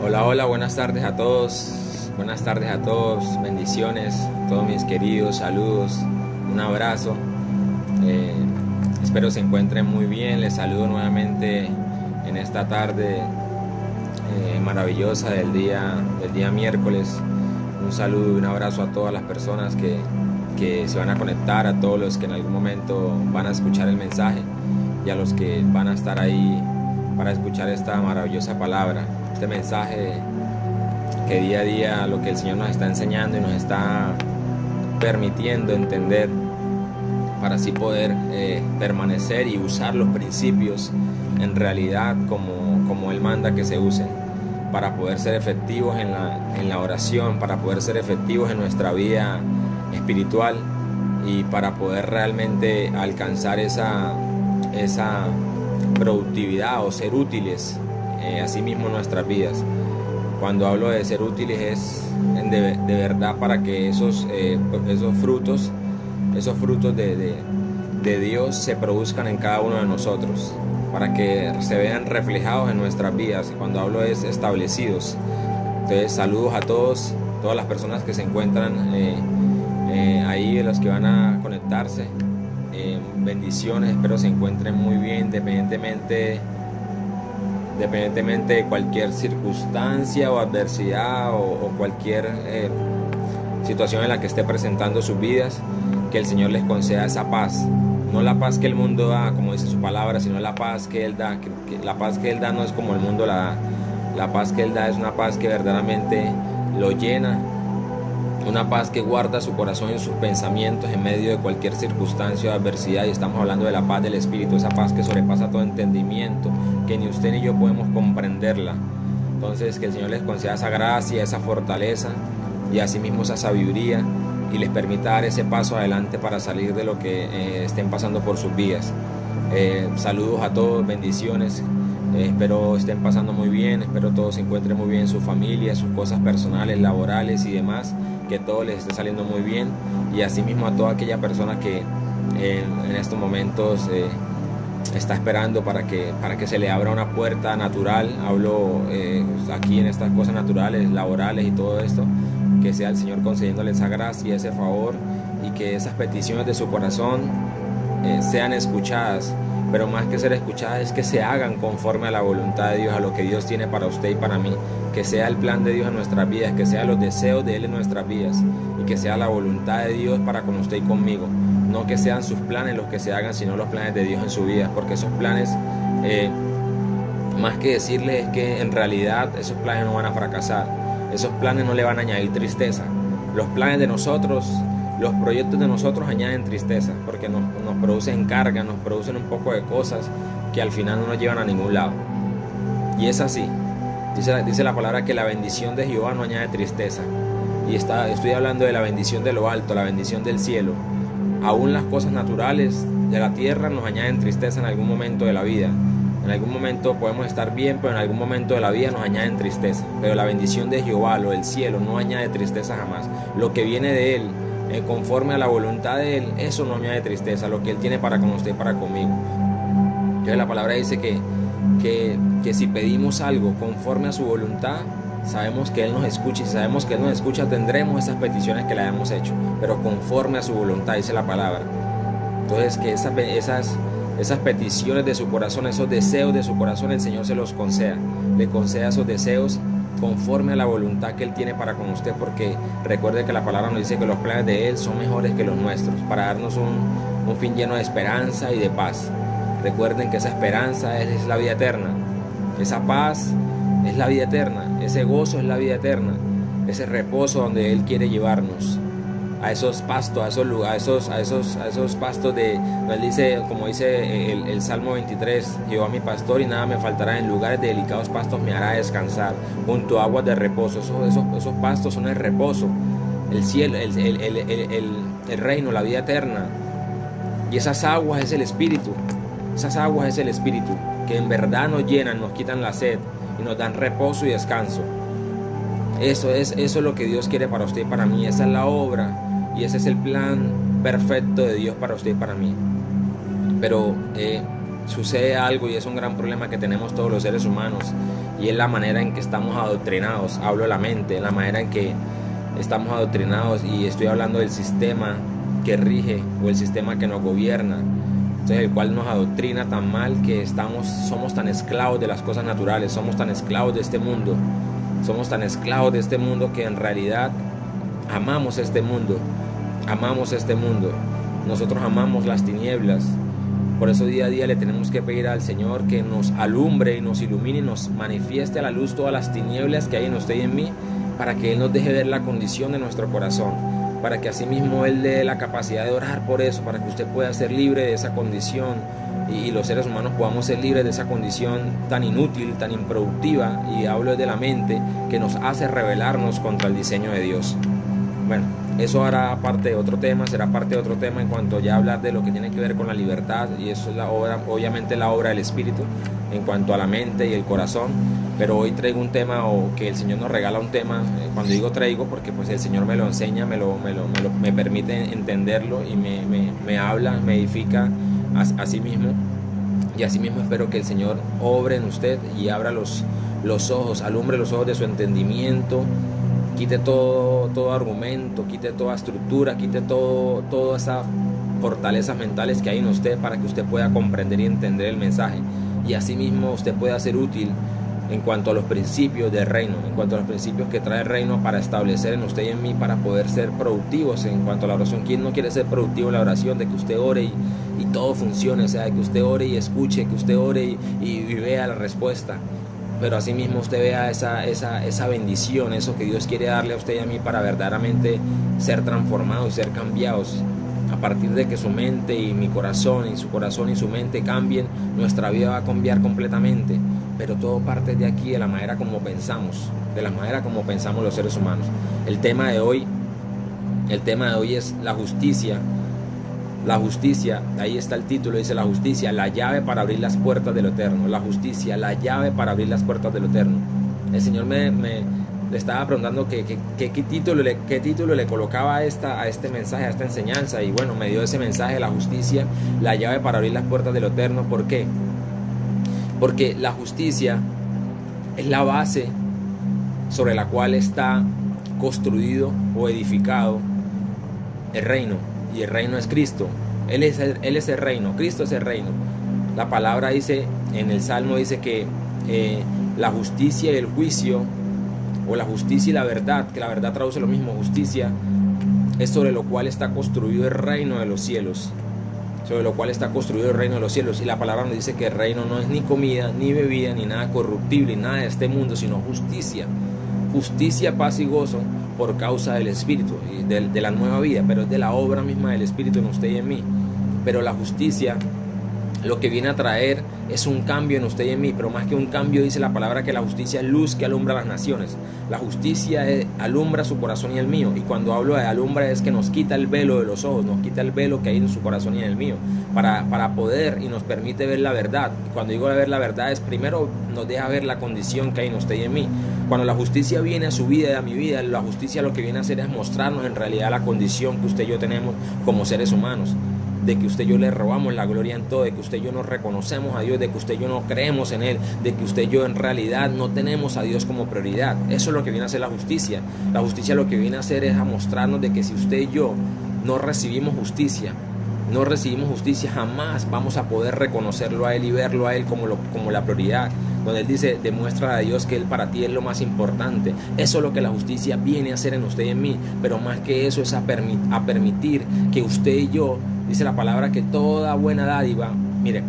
Hola, hola, buenas tardes a todos. Buenas tardes a todos. Bendiciones, todos mis queridos, saludos, un abrazo. Espero se encuentren muy bien. Les saludo nuevamente en esta tarde maravillosa del día miércoles. Un saludo y un abrazo a todas las personas que se van a conectar, a todos los que en algún momento van a escuchar el mensaje y a los que van a estar ahí para escuchar esta maravillosa palabra, este mensaje que día a día lo que el Señor nos está enseñando y nos está permitiendo entender para así poder permanecer y usar los principios en realidad como Él manda que se usen, para poder ser efectivos en la oración, para poder ser efectivos en nuestra vida espiritual y para poder realmente alcanzar esa productividad o ser útiles así mismo en nuestras vidas. Cuando hablo de ser útiles es de verdad para que esos frutos de Dios se produzcan en cada uno de nosotros, para que se vean reflejados en nuestras vidas. Cuando hablo es establecidos. Entonces saludos a todas las personas que se encuentran ahí, los que van a conectarse. Bendiciones, espero se encuentren muy bien independientemente de cualquier circunstancia o adversidad o cualquier situación en la que esté presentando sus vidas, que el Señor les conceda esa paz, no la paz que el mundo da, como dice su palabra, sino la paz que Él da, que la paz que Él da no es como el mundo la da. La paz que Él da es una paz que verdaderamente lo llena, una paz que guarda su corazón y sus pensamientos en medio de cualquier circunstancia o adversidad. Y estamos hablando de la paz del Espíritu, esa paz que sobrepasa todo entendimiento, que ni usted ni yo podemos comprenderla. Entonces que el Señor les conceda esa gracia, esa fortaleza y asimismo esa sabiduría, y les permita dar ese paso adelante para salir de lo que estén pasando por sus vidas. Saludos a todos, bendiciones. Espero estén pasando muy bien, espero todos se encuentren muy bien en su familia, sus cosas personales, laborales y demás, que todo les esté saliendo muy bien, y asimismo a toda aquella persona que en estos momentos está esperando para que se le abra una puerta natural. Hablo aquí en estas cosas naturales, laborales y todo esto, que sea el Señor concediéndole esa gracia, ese favor, y que esas peticiones de su corazón sean escuchadas. Pero más que ser escuchadas es que se hagan conforme a la voluntad de Dios, a lo que Dios tiene para usted y para mí, que sea el plan de Dios en nuestras vidas, que sean los deseos de Él en nuestras vidas, y que sea la voluntad de Dios para con usted y conmigo. No que sean sus planes los que se hagan, sino los planes de Dios en su vida, porque esos planes, más que decirles, es que en realidad esos planes no van a fracasar, esos planes no le van a añadir tristeza. Los planes de nosotros, los proyectos de nosotros añaden tristeza, porque nos producen carga, nos producen un poco de cosas que al final no nos llevan a ningún lado. Y es así. Dice la palabra que la bendición de Jehová no añade tristeza. Y estoy hablando de la bendición de lo alto, la bendición del cielo. Aún las cosas naturales de la tierra nos añaden tristeza en algún momento de la vida. En algún momento podemos estar bien, pero en algún momento de la vida nos añaden tristeza. Pero la bendición de Jehová, lo del cielo, no añade tristeza jamás. Lo que viene de Él, conforme a la voluntad de Él, eso no añade tristeza, lo que Él tiene para con usted y para conmigo. Entonces la palabra dice que si pedimos algo conforme a su voluntad, sabemos que Él nos escucha, y si sabemos que Él nos escucha, tendremos esas peticiones que le hayamos hecho, pero conforme a su voluntad, dice la palabra. Entonces que esas peticiones de su corazón, esos deseos de su corazón, el Señor se los conceda, le conceda esos deseos conforme a la voluntad que Él tiene para con usted, porque recuerde que la palabra nos dice que los planes de Él son mejores que los nuestros, para darnos un fin lleno de esperanza y de paz. Recuerden que esa esperanza es la vida eterna, esa paz es la vida eterna, ese gozo es la vida eterna, ese reposo donde Él quiere llevarnos a esos pastos, a esos pastos de, Él dice, como dice el Salmo 23, Jehová mi pastor y nada me faltará, en lugares de delicados pastos me hará descansar, junto a aguas de reposo. Esos pastos son el reposo, el cielo, el reino, la vida eterna. Y esas aguas es el Espíritu, que en verdad nos llenan, nos quitan la sed y nos dan reposo y descanso. Eso es lo que Dios quiere para usted y para mí. Esa es la obra y ese es el plan perfecto de Dios para usted y para mí. Pero sucede algo, y es un gran problema que tenemos todos los seres humanos, y es la manera en que estamos adoctrinados. Hablo de la mente, la manera en que estamos adoctrinados, y estoy hablando del sistema que rige o el sistema que nos gobierna. Entonces, el cual nos adoctrina tan mal que somos tan esclavos de las cosas naturales, somos tan esclavos de este mundo, que en realidad amamos este mundo. Nosotros amamos las tinieblas. Por eso día a día le tenemos que pedir al Señor que nos alumbre y nos ilumine y nos manifieste a la luz todas las tinieblas que hay en usted y en mí, para que Él nos deje ver la condición de nuestro corazón, para que asimismo Él dé la capacidad de orar por eso, para que usted pueda ser libre de esa condición, y los seres humanos podamos ser libres de esa condición tan inútil, tan improductiva, y hablo de la mente, que nos hace rebelarnos contra el diseño de Dios. Bueno, eso será parte de otro tema en cuanto ya hablar de lo que tiene que ver con la libertad, y eso es obviamente la obra del Espíritu en cuanto a la mente y el corazón. Pero hoy traigo un tema, o que el Señor nos regala un tema. Cuando digo traigo, porque pues el Señor me lo enseña, me permite entenderlo, y me habla, me edifica a sí mismo. Y así mismo espero que el Señor obre en usted y abra los ojos, alumbre los ojos de su entendimiento, quite todo argumento, quite toda estructura, quite todas esas fortalezas mentales que hay en usted, para que usted pueda comprender y entender el mensaje, y así mismo usted pueda ser útil en cuanto a los principios del reino, en cuanto a los principios que trae el reino, para establecer en usted y en mí, para poder ser productivos en cuanto a la oración. ¿Quién no quiere ser productivo en la oración? De que usted ore y todo funcione, o sea, de que usted ore y escuche, que usted ore y vea la respuesta. Pero así mismo usted vea esa bendición, eso que Dios quiere darle a usted y a mí, para verdaderamente ser transformados y ser cambiados. A partir de que su mente y mi corazón, y su corazón y su mente cambien, nuestra vida va a cambiar completamente. Pero todo parte de aquí, de la manera como pensamos, los seres humanos. El tema de hoy es la justicia. La justicia, ahí está el título, dice: la justicia, la llave para abrir las puertas de lo eterno. La justicia, la llave para abrir las puertas de lo eterno. El Señor le estaba preguntando qué título le colocaba a este mensaje, a esta enseñanza, y bueno, me dio ese mensaje: la justicia, la llave para abrir las puertas de lo eterno. ¿Por qué? Porque la justicia es la base sobre la cual está construido o edificado el reino. Y el reino es Cristo. Él es el reino. Cristo es el reino. La palabra dice, en el Salmo dice que la justicia y el juicio, o la justicia y la verdad, que la verdad traduce lo mismo, justicia, es sobre lo cual está construido el reino de los cielos. Sobre lo cual está construido el reino de los cielos. Y la palabra nos dice que el reino no es ni comida, ni bebida, ni nada corruptible, ni nada de este mundo, sino justicia. Justicia, paz y gozo por causa del Espíritu, y de la nueva vida, pero es de la obra misma del Espíritu en usted y en mí. Pero la justicia, lo que viene a traer es un cambio en usted y en mí, pero más que un cambio, dice la palabra que la justicia es luz que alumbra las naciones. La justicia alumbra su corazón y el mío, y cuando hablo de alumbra es que nos quita el velo de los ojos, nos quita el velo que hay en su corazón y en el mío, para poder, y nos permite ver la verdad. Y cuando digo ver la verdad, es primero nos deja ver la condición que hay en usted y en mí. Cuando la justicia viene a su vida y a mi vida, la justicia lo que viene a hacer es mostrarnos en realidad la condición que usted y yo tenemos como seres humanos, de que usted y yo le robamos la gloria en todo, de que usted y yo no reconocemos a Dios, de que usted y yo no creemos en Él, de que usted y yo en realidad no tenemos a Dios como prioridad. Eso es lo que viene a hacer la justicia. La justicia lo que viene a hacer es a mostrarnos de que si usted y yo no recibimos justicia, jamás vamos a poder reconocerlo a Él y verlo a Él como la prioridad. Donde Él dice: demuestra a Dios que Él para ti es lo más importante. Eso es lo que la justicia viene a hacer en usted y en mí. Pero más que eso es a permitir que usted y yo, dice la palabra, que toda buena dádiva, mire,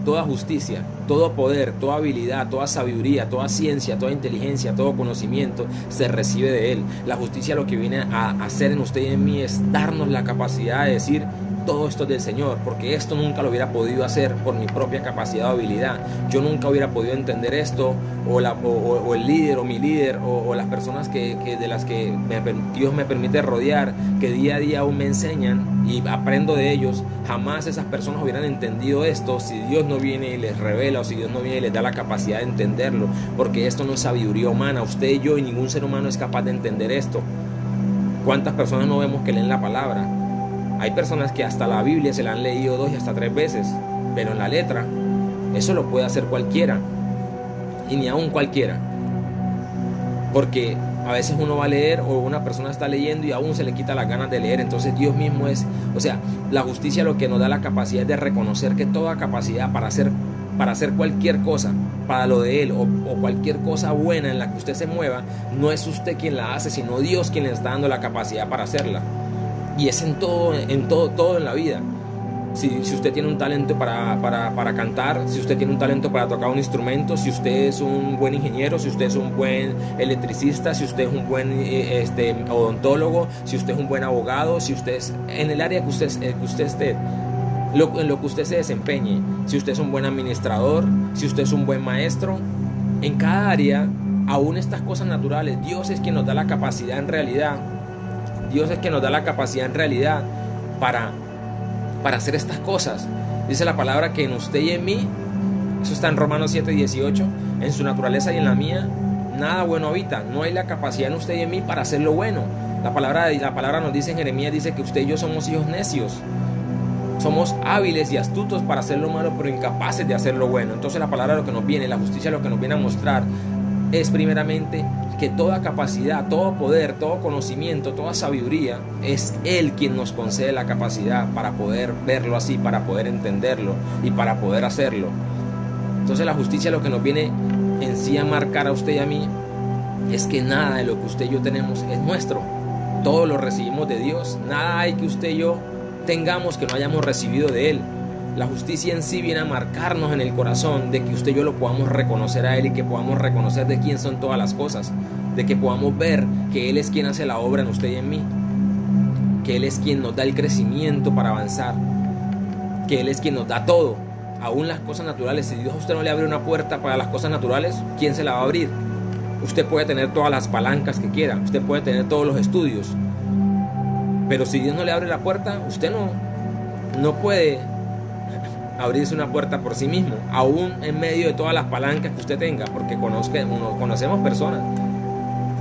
toda justicia, todo poder, toda habilidad, toda sabiduría, toda ciencia, toda inteligencia, todo conocimiento se recibe de Él. La justicia lo que viene a hacer en usted y en mí es darnos la capacidad de decir: todo esto es del Señor, porque esto nunca lo hubiera podido hacer por mi propia capacidad o habilidad. Yo nunca hubiera podido entender esto, o el líder, o mi líder, o las personas de las que Dios me permite rodear, que día a día aún me enseñan y aprendo de ellos. Jamás esas personas hubieran entendido esto si Dios no viene y les revela, o si Dios no viene y les da la capacidad de entenderlo, porque esto no es sabiduría humana. Usted y yo y ningún ser humano es capaz de entender esto. ¿Cuántas personas no vemos que leen la palabra? Hay personas que hasta la Biblia se la han leído 2 y hasta 3 veces, pero en la letra Eso lo puede hacer cualquiera, y ni aún cualquiera. Porque a veces uno va a leer, o una persona está leyendo y aún se le quita las ganas de leer. Entonces Dios mismo es, o sea, la justicia lo que nos da la capacidad es de reconocer que toda capacidad para hacer cualquier cosa, para lo de Él, o cualquier cosa buena en la que usted se mueva, no es usted quien la hace, sino Dios quien le está dando la capacidad para hacerla. Y es en todo en la vida. Si usted tiene un talento para cantar, si usted tiene un talento para tocar un instrumento, si usted es un buen ingeniero, si usted es un buen electricista, si usted es un buen odontólogo, si usted es un buen abogado, si usted es en el área que usted esté, en lo que usted se desempeñe, si usted es un buen administrador, si usted es un buen maestro, en cada área, aún estas cosas naturales, Dios es quien nos da la capacidad en realidad. Dios es quien nos da la capacidad en realidad para hacer estas cosas. Dice la palabra que en usted y en mí, eso está en Romanos 7:18, en su naturaleza y en la mía, nada bueno habita. No hay la capacidad en usted y en mí para hacer lo bueno. La palabra nos dice en Jeremías, dice que usted y yo somos hijos necios. Somos hábiles y astutos para hacer lo malo, pero incapaces de hacer lo bueno. Entonces la palabra lo que nos viene, la justicia lo que nos viene a mostrar es primeramente que toda capacidad, todo poder, todo conocimiento, toda sabiduría, es Él quien nos concede la capacidad para poder verlo así, para poder entenderlo y para poder hacerlo. Entonces la justicia lo que nos viene en sí a marcar a usted y a mí es que nada de lo que usted y yo tenemos es nuestro. Todo lo recibimos de Dios. Nada hay que usted y yo tengamos que no hayamos recibido de Él. La justicia en sí viene a marcarnos en el corazón de que usted y yo lo podamos reconocer a Él y que podamos reconocer de quién son todas las cosas, de que podamos ver que Él es quien hace la obra en usted y en mí, que Él es quien nos da el crecimiento para avanzar, que Él es quien nos da todo, aún las cosas naturales. Si Dios a usted no le abre una puerta para las cosas naturales, ¿quién se la va a abrir? Usted puede tener todas las palancas que quiera, usted puede tener todos los estudios, pero si Dios no le abre la puerta, usted no puede abrirse una puerta por sí mismo, aún en medio de todas las palancas que usted tenga, porque conocemos personas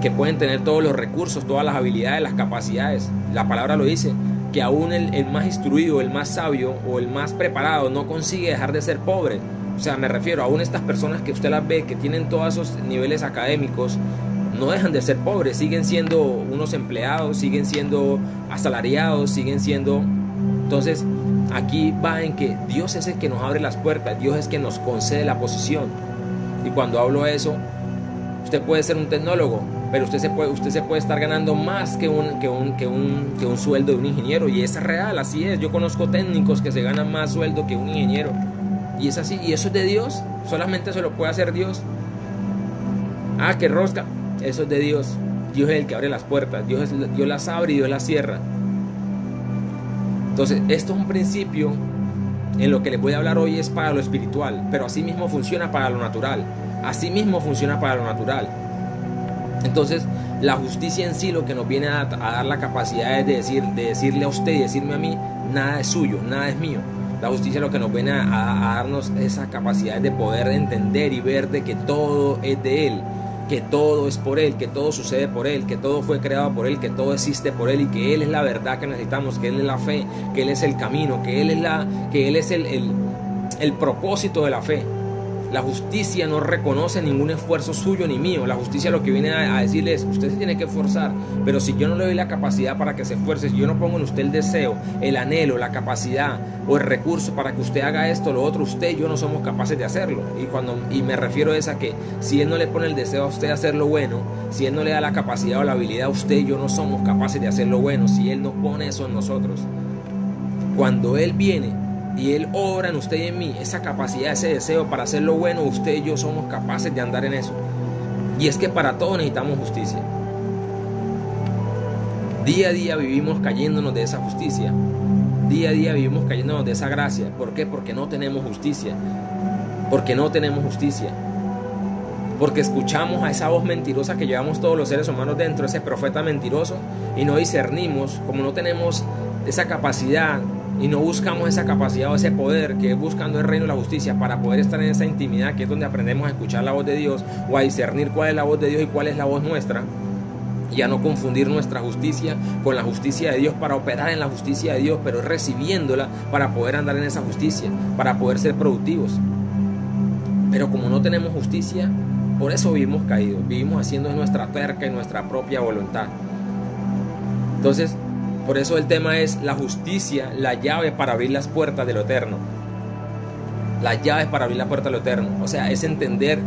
que pueden tener todos los recursos, todas las habilidades, las capacidades. La palabra lo dice, que aún el más instruido, el más sabio o el más preparado no consigue dejar de ser pobre. O sea, me refiero aún estas personas que usted las ve, que tienen todos esos niveles académicos, no dejan de ser pobres, siguen siendo unos empleados, siguen siendo asalariados, siguen siendo... Entonces, aquí va en que Dios es el que nos abre las puertas, Dios es quien nos concede la posición. Y cuando hablo de eso, usted puede ser un tecnólogo, pero usted se puede estar ganando más que un sueldo de un ingeniero, y es real, así es. Yo conozco técnicos que se ganan más sueldo que un ingeniero, y es así, y eso es de Dios, solamente se lo puede hacer Dios. Ah, qué rosca, eso es de Dios. Dios es el que abre las puertas, Dios las abre y Dios las cierra. Entonces, esto es un principio en lo que les voy a hablar hoy, es para lo espiritual, pero así mismo funciona para lo natural. Así mismo funciona para lo natural. Entonces, la justicia en sí lo que nos viene a dar la capacidad es de decirle a usted y decirme a mí, nada es suyo, nada es mío. La justicia lo que nos viene a darnos esa capacidad de poder entender y ver de que todo es de Él, que todo es por Él, que todo sucede por Él, que todo fue creado por Él, que todo existe por Él, y que Él es la verdad que necesitamos, que Él es la fe, que Él es el camino, que Él es el propósito de la fe. La justicia no reconoce ningún esfuerzo suyo ni mío. La justicia lo que viene a decirle es, usted se tiene que esforzar, pero si yo no le doy la capacidad para que se esfuerce, si yo no pongo en usted el deseo, el anhelo, la capacidad o el recurso para que usted haga esto o lo otro, usted y yo no somos capaces de hacerlo. Y me refiero a esa que si Él no le pone el deseo a usted de hacer lo bueno, si Él no le da la capacidad o la habilidad a usted y yo no somos capaces de hacer lo bueno, si Él no pone eso en nosotros. Cuando Él viene y Él obra en usted y en mí esa capacidad, ese deseo para hacer lo bueno, usted y yo somos capaces de andar en eso. Y es que para todo necesitamos justicia. Día a día vivimos cayéndonos de esa justicia. Día a día vivimos cayéndonos de esa gracia. ¿Por qué? Porque no tenemos justicia. Porque no tenemos justicia. Porque escuchamos a esa voz mentirosa que llevamos todos los seres humanos dentro, ese profeta mentiroso, y no discernimos, como no tenemos esa capacidad y no buscamos esa capacidad o ese poder que es buscando el reino y la justicia para poder estar en esa intimidad, que es donde aprendemos a escuchar la voz de Dios o a discernir cuál es la voz de Dios y cuál es la voz nuestra, y a no confundir nuestra justicia con la justicia de Dios para operar en la justicia de Dios, pero recibiéndola para poder andar en esa justicia, para poder ser productivos. Pero como no tenemos justicia, por eso vivimos caídos, vivimos haciendo nuestra terca y nuestra propia voluntad. Entonces, por eso el tema es la justicia, la llave para abrir las puertas de lo eterno. Las llaves para abrir la puerta de lo eterno. O sea, es entender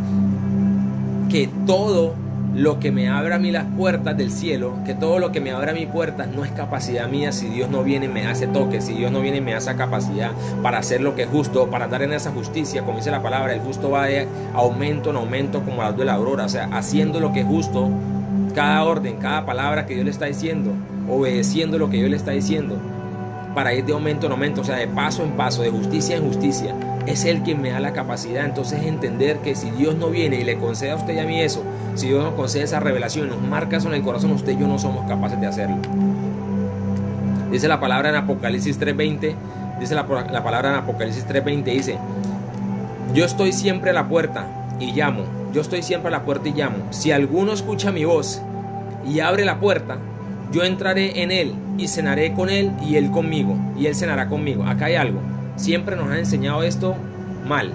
que todo lo que me abra a mí las puertas del cielo, que todo lo que me abra a mi puerta no es capacidad mía si Dios no viene y me hace toque, si Dios no viene y me hace capacidad para hacer lo que es justo, para dar en esa justicia, como dice la palabra, el justo va de aumento en aumento como la luz de la aurora, o sea, haciendo lo que es justo, cada orden, cada palabra que Dios le está diciendo, obedeciendo lo que Dios le está diciendo, para ir de aumento en aumento, o sea, de paso en paso, de justicia en justicia. Es Él quien me da la capacidad. Entonces entender que si Dios no viene y le concede a usted y a mí eso, si Dios nos concede esa revelación, nos marca eso en el corazón, usted y yo no somos capaces de hacerlo. Dice la palabra en Apocalipsis 3:20, dice la palabra en Apocalipsis 3:20, dice: yo estoy siempre a la puerta y llamo, yo estoy siempre a la puerta y llamo. Si alguno escucha mi voz y abre la puerta, yo entraré en él y cenaré con él y él conmigo, y él cenará conmigo. Acá hay algo. Siempre nos han enseñado esto mal.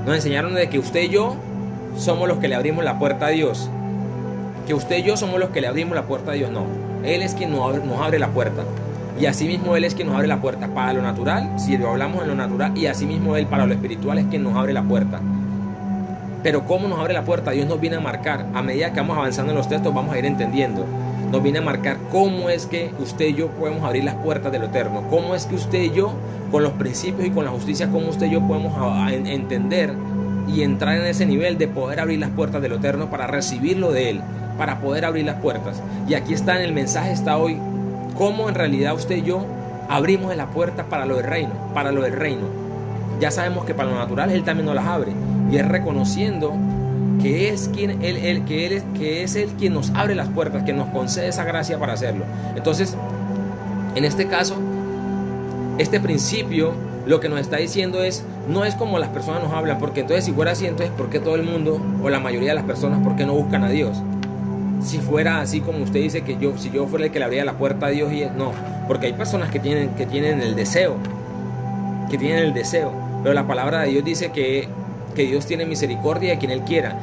Nos enseñaron de que usted y yo somos los que le abrimos la puerta a Dios. Que usted y yo somos los que le abrimos la puerta a Dios. No. Él es quien nos abre la puerta. Y asimismo Él es quien nos abre la puerta para lo natural, si lo hablamos en lo natural, y asimismo Él para lo espiritual es quien nos abre la puerta. Pero ¿cómo nos abre la puerta? Dios nos viene a marcar. A medida que vamos avanzando en los textos vamos a ir entendiendo. Nos viene a marcar cómo es que usted y yo podemos abrir las puertas de lo eterno. Cómo es que usted y yo, con los principios y con la justicia, cómo usted y yo podemos entender y entrar en ese nivel de poder abrir las puertas de lo eterno para recibirlo de Él, para poder abrir las puertas. Y aquí está en el mensaje, está hoy, cómo en realidad usted y yo abrimos la puerta para lo del reino, para lo del reino. Ya sabemos que para lo natural Él también nos las abre, y es reconociendo que es quien que es Él quien nos abre las puertas, que nos concede esa gracia para hacerlo. Entonces, en este caso, este principio lo que nos está diciendo es, no es como las personas nos hablan, porque entonces si fuera así, entonces ¿por qué todo el mundo o la mayoría de las personas, por qué no buscan a Dios? Si fuera así como usted dice, que si yo fuera el que le abría la puerta a Dios, y no, porque hay personas que tienen el deseo, pero la palabra de Dios dice que Dios tiene misericordia de quien Él quiera.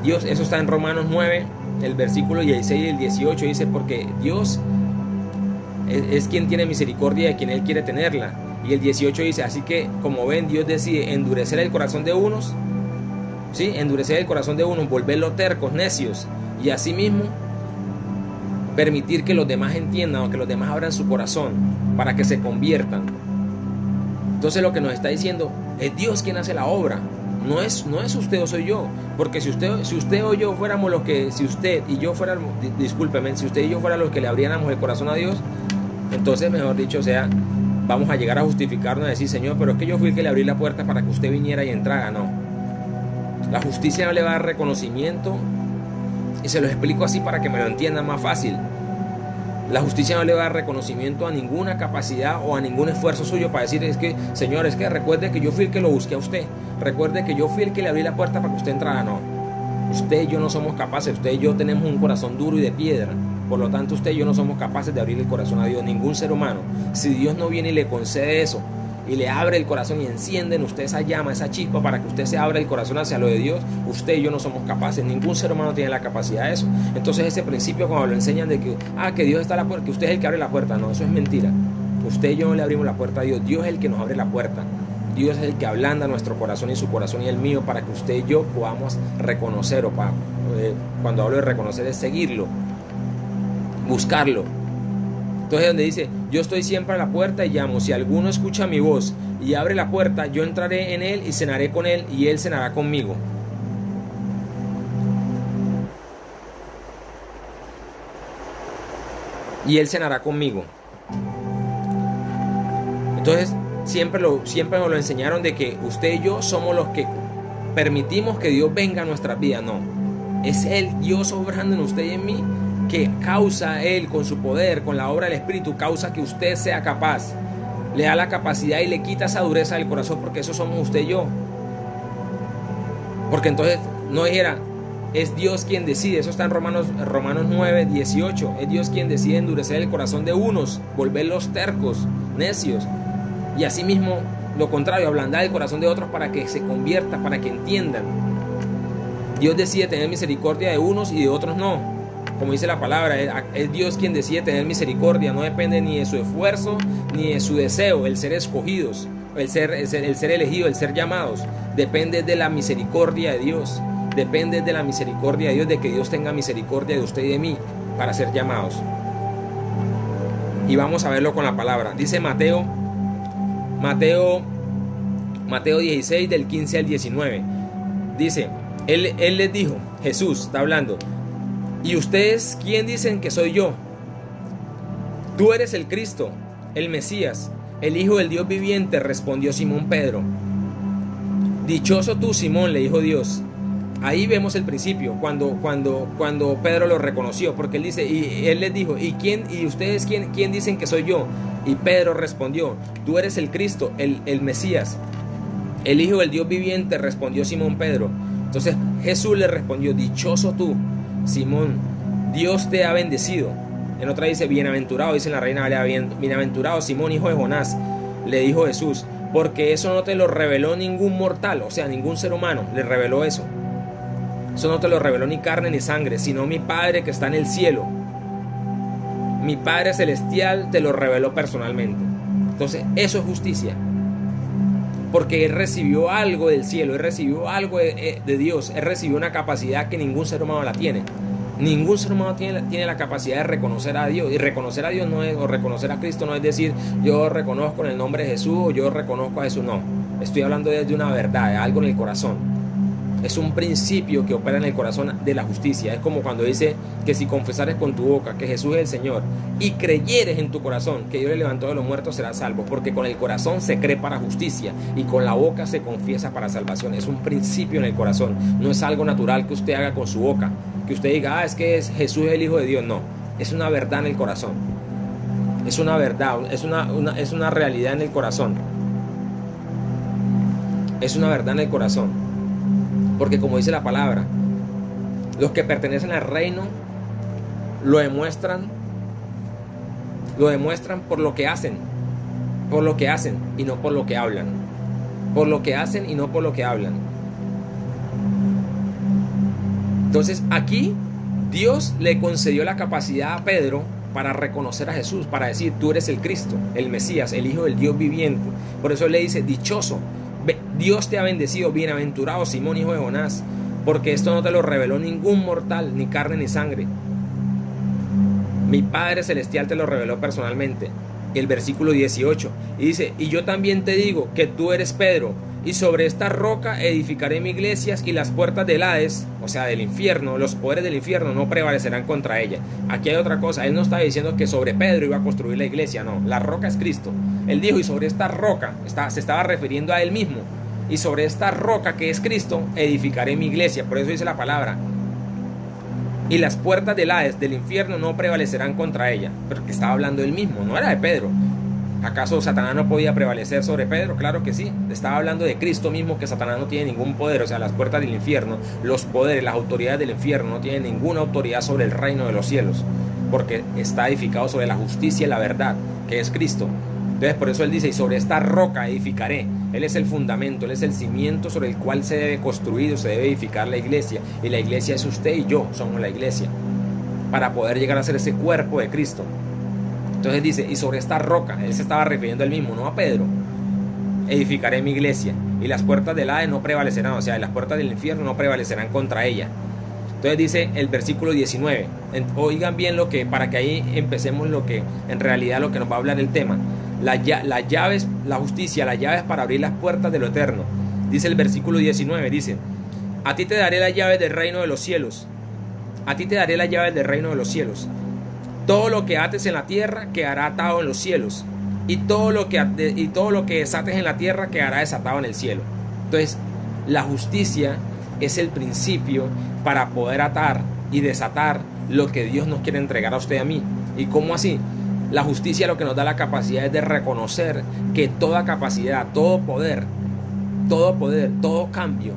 Dios, eso está en Romanos 9, el versículo 16 y el 18, dice, porque Dios es quien tiene misericordia de quien Él quiere tenerla. Y el 18 dice, así que como ven, Dios decide endurecer el corazón de unos, ¿sí? Endurecer el corazón de unos, volverlos tercos, necios, y asimismo permitir que los demás entiendan o que los demás abran su corazón para que se conviertan. Entonces lo que nos está diciendo es Dios quien hace la obra, no es usted o soy yo, porque si usted o yo fuéramos los que, si usted y yo fuéramos, discúlpeme, si usted y yo fuéramos los que le abriéramos el corazón a Dios, entonces mejor dicho, o sea, vamos a llegar a justificarnos y decir, Señor, pero es que yo fui el que le abrí la puerta para que usted viniera y entrara. No, la justicia no le va a dar reconocimiento, y se lo explico así para que me lo entiendan más fácil. La justicia no le va a dar reconocimiento a ninguna capacidad o a ningún esfuerzo suyo para decir, es que, Señor, es que recuerde que yo fui el que lo busqué a usted. Recuerde que yo fui el que le abrí la puerta para que usted entrara. No. Usted y yo no somos capaces. Usted y yo tenemos un corazón duro y de piedra. Por lo tanto, usted y yo no somos capaces de abrir el corazón a Dios. Ningún ser humano. Si Dios no viene y le concede eso, y le abre el corazón y enciende en usted esa llama, esa chispa para que usted se abra el corazón hacia lo de Dios, usted y yo no somos capaces. Ningún ser humano tiene la capacidad de eso. Entonces ese principio, cuando lo enseñan de que Dios está a la puerta, que usted es el que abre la puerta, no, eso es mentira. Usted y yo no le abrimos la puerta a Dios. Dios es el que nos abre la puerta. Dios es el que ablanda nuestro corazón, y su corazón y el mío, para que usted y yo podamos reconocer, cuando hablo de reconocer es seguirlo, buscarlo. Entonces donde dice, yo estoy siempre a la puerta y llamo, si alguno escucha mi voz y abre la puerta, yo entraré en él y cenaré con él y él cenará conmigo. Y él cenará conmigo. Entonces siempre nos lo enseñaron de que usted y yo somos los que permitimos que Dios venga a nuestras vidas. No, es Él, Dios obrando en usted y en mí, que causa Él con su poder, con la obra del Espíritu, causa que usted sea capaz, le da la capacidad y le quita esa dureza del corazón, porque eso somos usted y yo. Porque entonces no dijera, es Dios quien decide, eso está en Romanos 9, 18, es Dios quien decide endurecer el corazón de unos, volverlos tercos, necios, y asimismo Lo contrario, ablandar el corazón de otros para que se convierta, para que entiendan. Dios decide tener misericordia de unos y de otros no. Como dice la palabra, es Dios quien decide tener misericordia. No depende ni de su esfuerzo ni de su deseo, el ser escogidos, el ser elegidos, el ser llamados. Depende de la misericordia de Dios. Depende de la misericordia de Dios, de que Dios tenga misericordia de usted y de mí para ser llamados. Y vamos a verlo con la palabra. Dice Mateo 16 del 15 al 19. Dice, él les dijo, Jesús está hablando, ¿y ustedes quién dicen que soy yo? Tú eres el Cristo, el Mesías, el Hijo del Dios viviente, respondió Simón Pedro. Dichoso tú, Simón, le dijo Dios. Ahí vemos el principio, cuando Pedro lo reconoció, porque él dice, y él les dijo, ¿y ustedes quién dicen que soy yo? Y Pedro respondió, tú eres el Cristo, el Mesías, el Hijo del Dios viviente, respondió Simón Pedro. Entonces Jesús le respondió, dichoso tú, Simón, Dios te ha bendecido. En otra dice, bienaventurado, dice en la Reina Valera, bienaventurado Simón, hijo de Jonás, le dijo Jesús, porque eso no te lo reveló ningún mortal, o sea, ningún ser humano le reveló eso. Eso no te lo reveló ni carne ni sangre, sino mi Padre que está en el cielo. Mi Padre celestial te lo reveló personalmente. Entonces, eso es justicia. Porque Él recibió algo del cielo, Él recibió algo de Dios, Él recibió una capacidad que ningún ser humano la tiene. Ningún ser humano tiene la capacidad de reconocer a Dios. Y reconocer a Dios no es, o reconocer a Cristo no es decir, yo reconozco en el nombre de Jesús o yo reconozco a Jesús. No, estoy hablando de una verdad, de algo en el corazón. Es un principio que opera en el corazón de la justicia. Es como cuando dice que si confesares con tu boca que Jesús es el Señor y creyeres en tu corazón que Dios le levantó de los muertos, serás salvo. Porque con el corazón se cree para justicia y con la boca se confiesa para salvación. Es un principio en el corazón. No es algo natural que usted haga con su boca. Que usted diga, es que Jesús es el Hijo de Dios. No, es una verdad en el corazón. Es una verdad, es una realidad en el corazón. Es una verdad en el corazón. Porque como dice la palabra, los que pertenecen al reino lo demuestran por lo que hacen y no por lo que hablan. Por lo que hacen y no por lo que hablan. Entonces aquí Dios le concedió la capacidad a Pedro para reconocer a Jesús, para decir, tú eres el Cristo, el Mesías, el Hijo del Dios viviente. Por eso le dice, dichoso, Dios te ha bendecido, bienaventurado Simón, hijo de Jonás, porque esto no te lo reveló ningún mortal, ni carne ni sangre. Mi Padre Celestial te lo reveló personalmente. El versículo 18, y dice, y yo también te digo que tú eres Pedro, y sobre esta roca edificaré mi iglesia, y las puertas del Hades, o sea del infierno, los poderes del infierno no prevalecerán contra ella. Aquí hay otra cosa, él no está diciendo que sobre Pedro iba a construir la iglesia, no, la roca es Cristo. Él dijo, y sobre esta roca, se estaba refiriendo a él mismo, y sobre esta roca que es Cristo edificaré mi iglesia. Por eso dice la palabra, y las puertas del Hades, del infierno, no prevalecerán contra ella. Pero que estaba hablando él mismo, no era de Pedro. ¿Acaso Satanás no podía prevalecer sobre Pedro? Claro que sí. Estaba hablando de Cristo mismo, que Satanás no tiene ningún poder. O sea, las puertas del infierno, los poderes, las autoridades del infierno no tienen ninguna autoridad sobre el reino de los cielos, porque está edificado sobre la justicia y la verdad, que es Cristo. Entonces por eso él dice, y sobre esta roca edificaré. Él es el fundamento, él es el cimiento sobre el cual se debe construir, se debe edificar la iglesia. Y la iglesia es usted y yo, somos la iglesia, para poder llegar a ser ese cuerpo de Cristo. Entonces dice, y sobre esta roca, él se estaba refiriendo al mismo, no a Pedro, edificaré mi iglesia, y las puertas del Hades no prevalecerán, o sea, las puertas del infierno no prevalecerán contra ella. Entonces dice el versículo 19, oigan bien lo que, para que ahí empecemos lo que, en realidad lo que nos va a hablar el tema. Las llaves, la justicia, las llaves para abrir las puertas de lo eterno. Dice el versículo 19, dice, a ti te daré las llaves del reino de los cielos. A ti te daré las llaves del reino de los cielos. Todo lo que ates en la tierra quedará atado en los cielos. Y todo lo que desates en la tierra quedará desatado en el cielo. Entonces, la justicia es el principio para poder atar y desatar lo que Dios nos quiere entregar a usted y a mí. ¿Y cómo así? La justicia lo que nos da la capacidad es de reconocer que toda capacidad, todo poder, todo cambio,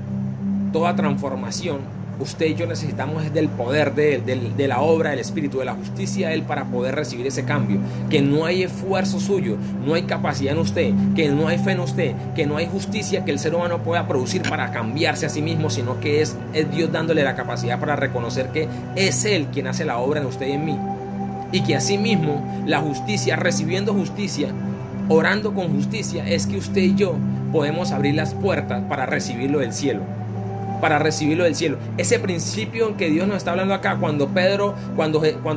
toda transformación Usted y yo necesitamos del poder de Él, de la obra del Espíritu, de la justicia de Él para poder recibir ese cambio. Que no hay esfuerzo suyo, no hay capacidad en usted, que no hay fe en usted, que no hay justicia que el ser humano pueda producir para cambiarse a sí mismo, sino que es Dios dándole la capacidad para reconocer que es Él quien hace la obra en usted y en mí. Y que asimismo la justicia, recibiendo justicia, orando con justicia, es que usted y yo podemos abrir las puertas para recibirlo del cielo. Para recibirlo del cielo. Ese principio en que Dios nos está hablando acá, cuando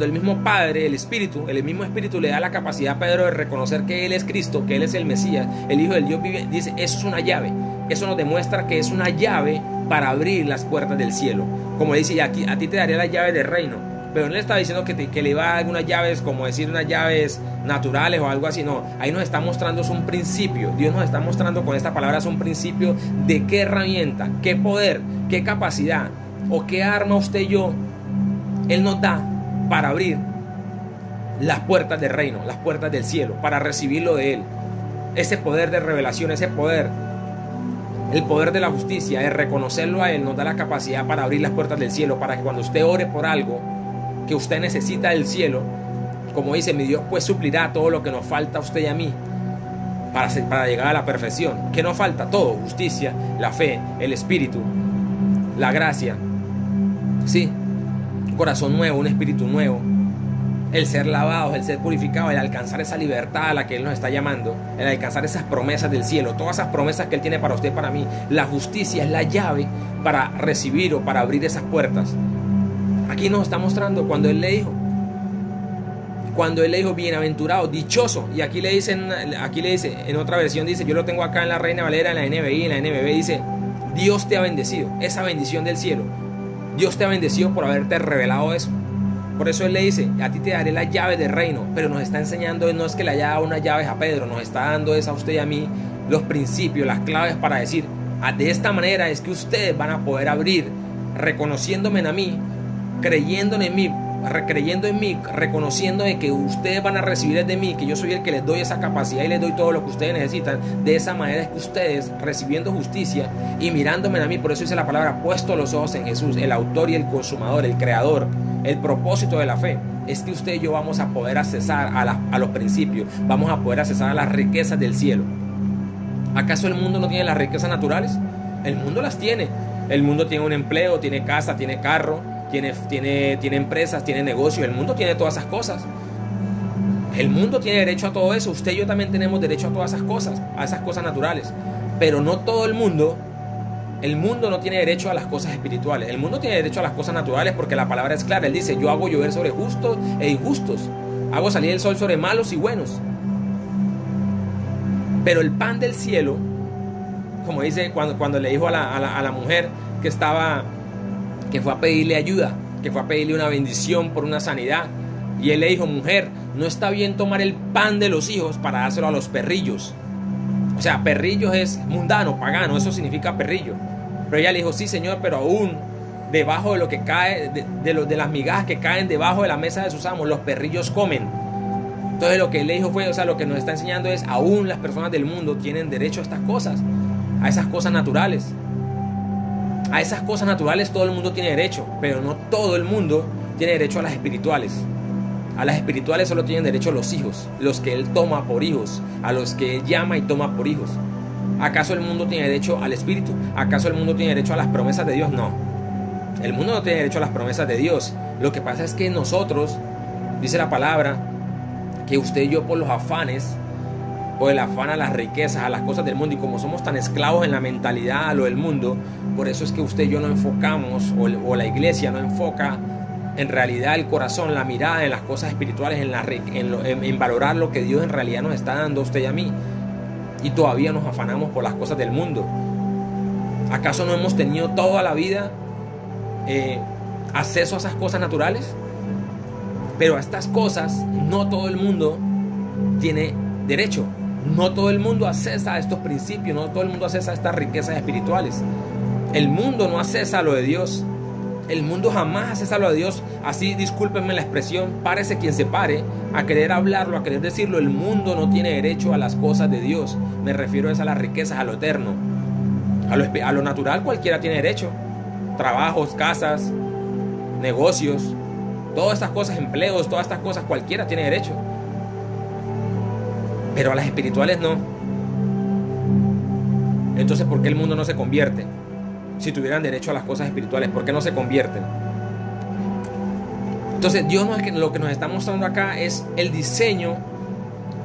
el mismo Padre, el mismo Espíritu le da la capacidad a Pedro de reconocer que Él es Cristo, que Él es el Mesías, el Hijo del Dios vive, dice, eso es una llave. Eso nos demuestra que es una llave para abrir las puertas del cielo. Como dice, aquí, a ti te daré la llave del reino. Pero no le está diciendo que le va a dar unas llaves, como decir unas llaves naturales o algo así, no. Ahí nos está mostrando es un principio. Dios nos está mostrando con esta palabra es un principio de qué herramienta, qué poder, qué capacidad o qué arma usted y yo Él nos da para abrir las puertas del reino, las puertas del cielo, para recibirlo de Él. Ese poder de revelación, ese poder, el poder de la justicia, es reconocerlo a Él, nos da la capacidad para abrir las puertas del cielo, para que cuando usted ore por algo que usted necesita del cielo, como dice, mi Dios pues suplirá todo lo que nos falta a usted y a mí para llegar a la perfección. ¿Qué nos falta? Todo: justicia, la fe, el espíritu, la gracia, sí, un corazón nuevo, un espíritu nuevo, el ser lavados, el ser purificados, el alcanzar esa libertad a la que Él nos está llamando, el alcanzar esas promesas del cielo, todas esas promesas que Él tiene para usted y para mí. La justicia es la llave para recibir o para abrir esas puertas. Aquí nos está mostrando cuando Él le dijo, bienaventurado, dichoso. Y aquí le dice en otra versión, dice, yo lo tengo acá en la Reina Valera, en la NBI, en la NBB, dice, Dios te ha bendecido, esa bendición del cielo. Dios te ha bendecido por haberte revelado eso. Por eso Él le dice, a ti te daré las llaves del reino. Pero nos está enseñando, no es que le haya dado unas llaves a Pedro, nos está dando a usted y a mí los principios, las claves para decir, de esta manera es que ustedes van a poder abrir, reconociéndome a mí, creyendo en mí, reconociendo de que ustedes van a recibir de mí, que yo soy el que les doy esa capacidad y les doy todo lo que ustedes necesitan. De esa manera es que ustedes, recibiendo justicia y mirándome a mí, por eso dice la palabra, puesto los ojos en Jesús, el autor y el consumador, el creador, el propósito de la fe, es que usted y yo vamos a poder accesar a los principios, vamos a poder accesar a las riquezas del cielo. ¿Acaso el mundo no tiene las riquezas naturales? El mundo las tiene. El mundo tiene un empleo, tiene casa, tiene carro, tiene empresas, tiene negocio. El mundo tiene todas esas cosas. El mundo tiene derecho a todo eso. Usted y yo también tenemos derecho a todas esas cosas naturales. Pero no todo el mundo no tiene derecho a las cosas espirituales. El mundo tiene derecho a las cosas naturales porque la palabra es clara. Él dice, yo hago llover sobre justos e injustos. Hago salir el sol sobre malos y buenos. Pero el pan del cielo, como dice cuando le dijo a la mujer que fue a pedirle ayuda, que fue a pedirle una bendición por una sanidad, y él le dijo, mujer, no está bien tomar el pan de los hijos para dárselo a los perrillos. O sea, perrillos es mundano, pagano, eso significa perrillo. Pero ella le dijo, sí señor, pero aún debajo de lo que cae, de las migajas que caen debajo de la mesa de sus amos, los perrillos comen. Entonces lo que él le dijo fue, lo que nos está enseñando es, aún las personas del mundo tienen derecho a estas cosas, a esas cosas naturales. A esas cosas naturales todo el mundo tiene derecho, pero no todo el mundo tiene derecho a las espirituales. A las espirituales solo tienen derecho los hijos, los que Él toma por hijos, a los que Él llama y toma por hijos. ¿Acaso el mundo tiene derecho al espíritu? ¿Acaso el mundo tiene derecho a las promesas de Dios? No. El mundo no tiene derecho a las promesas de Dios. Lo que pasa es que nosotros, dice la palabra, que usted y yo por los afanes, por el afán a las riquezas, a las cosas del mundo, y como somos tan esclavos en la mentalidad a lo del mundo, por eso es que usted y yo no enfocamos, o la iglesia no enfoca en realidad el corazón, la mirada en las cosas espirituales, en valorar lo que Dios en realidad nos está dando a usted y a mí, y todavía nos afanamos por las cosas del mundo. ¿Acaso no hemos tenido toda la vida acceso a esas cosas naturales? Pero a estas cosas no todo el mundo tiene derecho. No todo el mundo accesa a estos principios, no todo el mundo accesa a estas riquezas espirituales. El mundo no accesa a lo de Dios. El mundo jamás accesa a lo de Dios. Así, discúlpenme la expresión, párese quien se pare, a querer hablarlo, a querer decirlo. El mundo no tiene derecho a las cosas de Dios. Me refiero a las riquezas, a lo eterno. A lo natural cualquiera tiene derecho. trabajos, casas, negocios, todas estas cosas, empleos, todas estas cosas, cualquiera tiene derecho. Pero a las espirituales no. Entonces, ¿por qué el mundo no se convierte? Si tuvieran derecho a las cosas espirituales, ¿por qué no se convierten? Entonces, Dios lo que nos está mostrando acá es el diseño